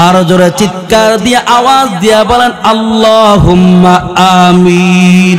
আর জোরে চিৎকার দিয়ে আওয়াজ দিয়া বলেন আল্লাহুম্মা আমিন।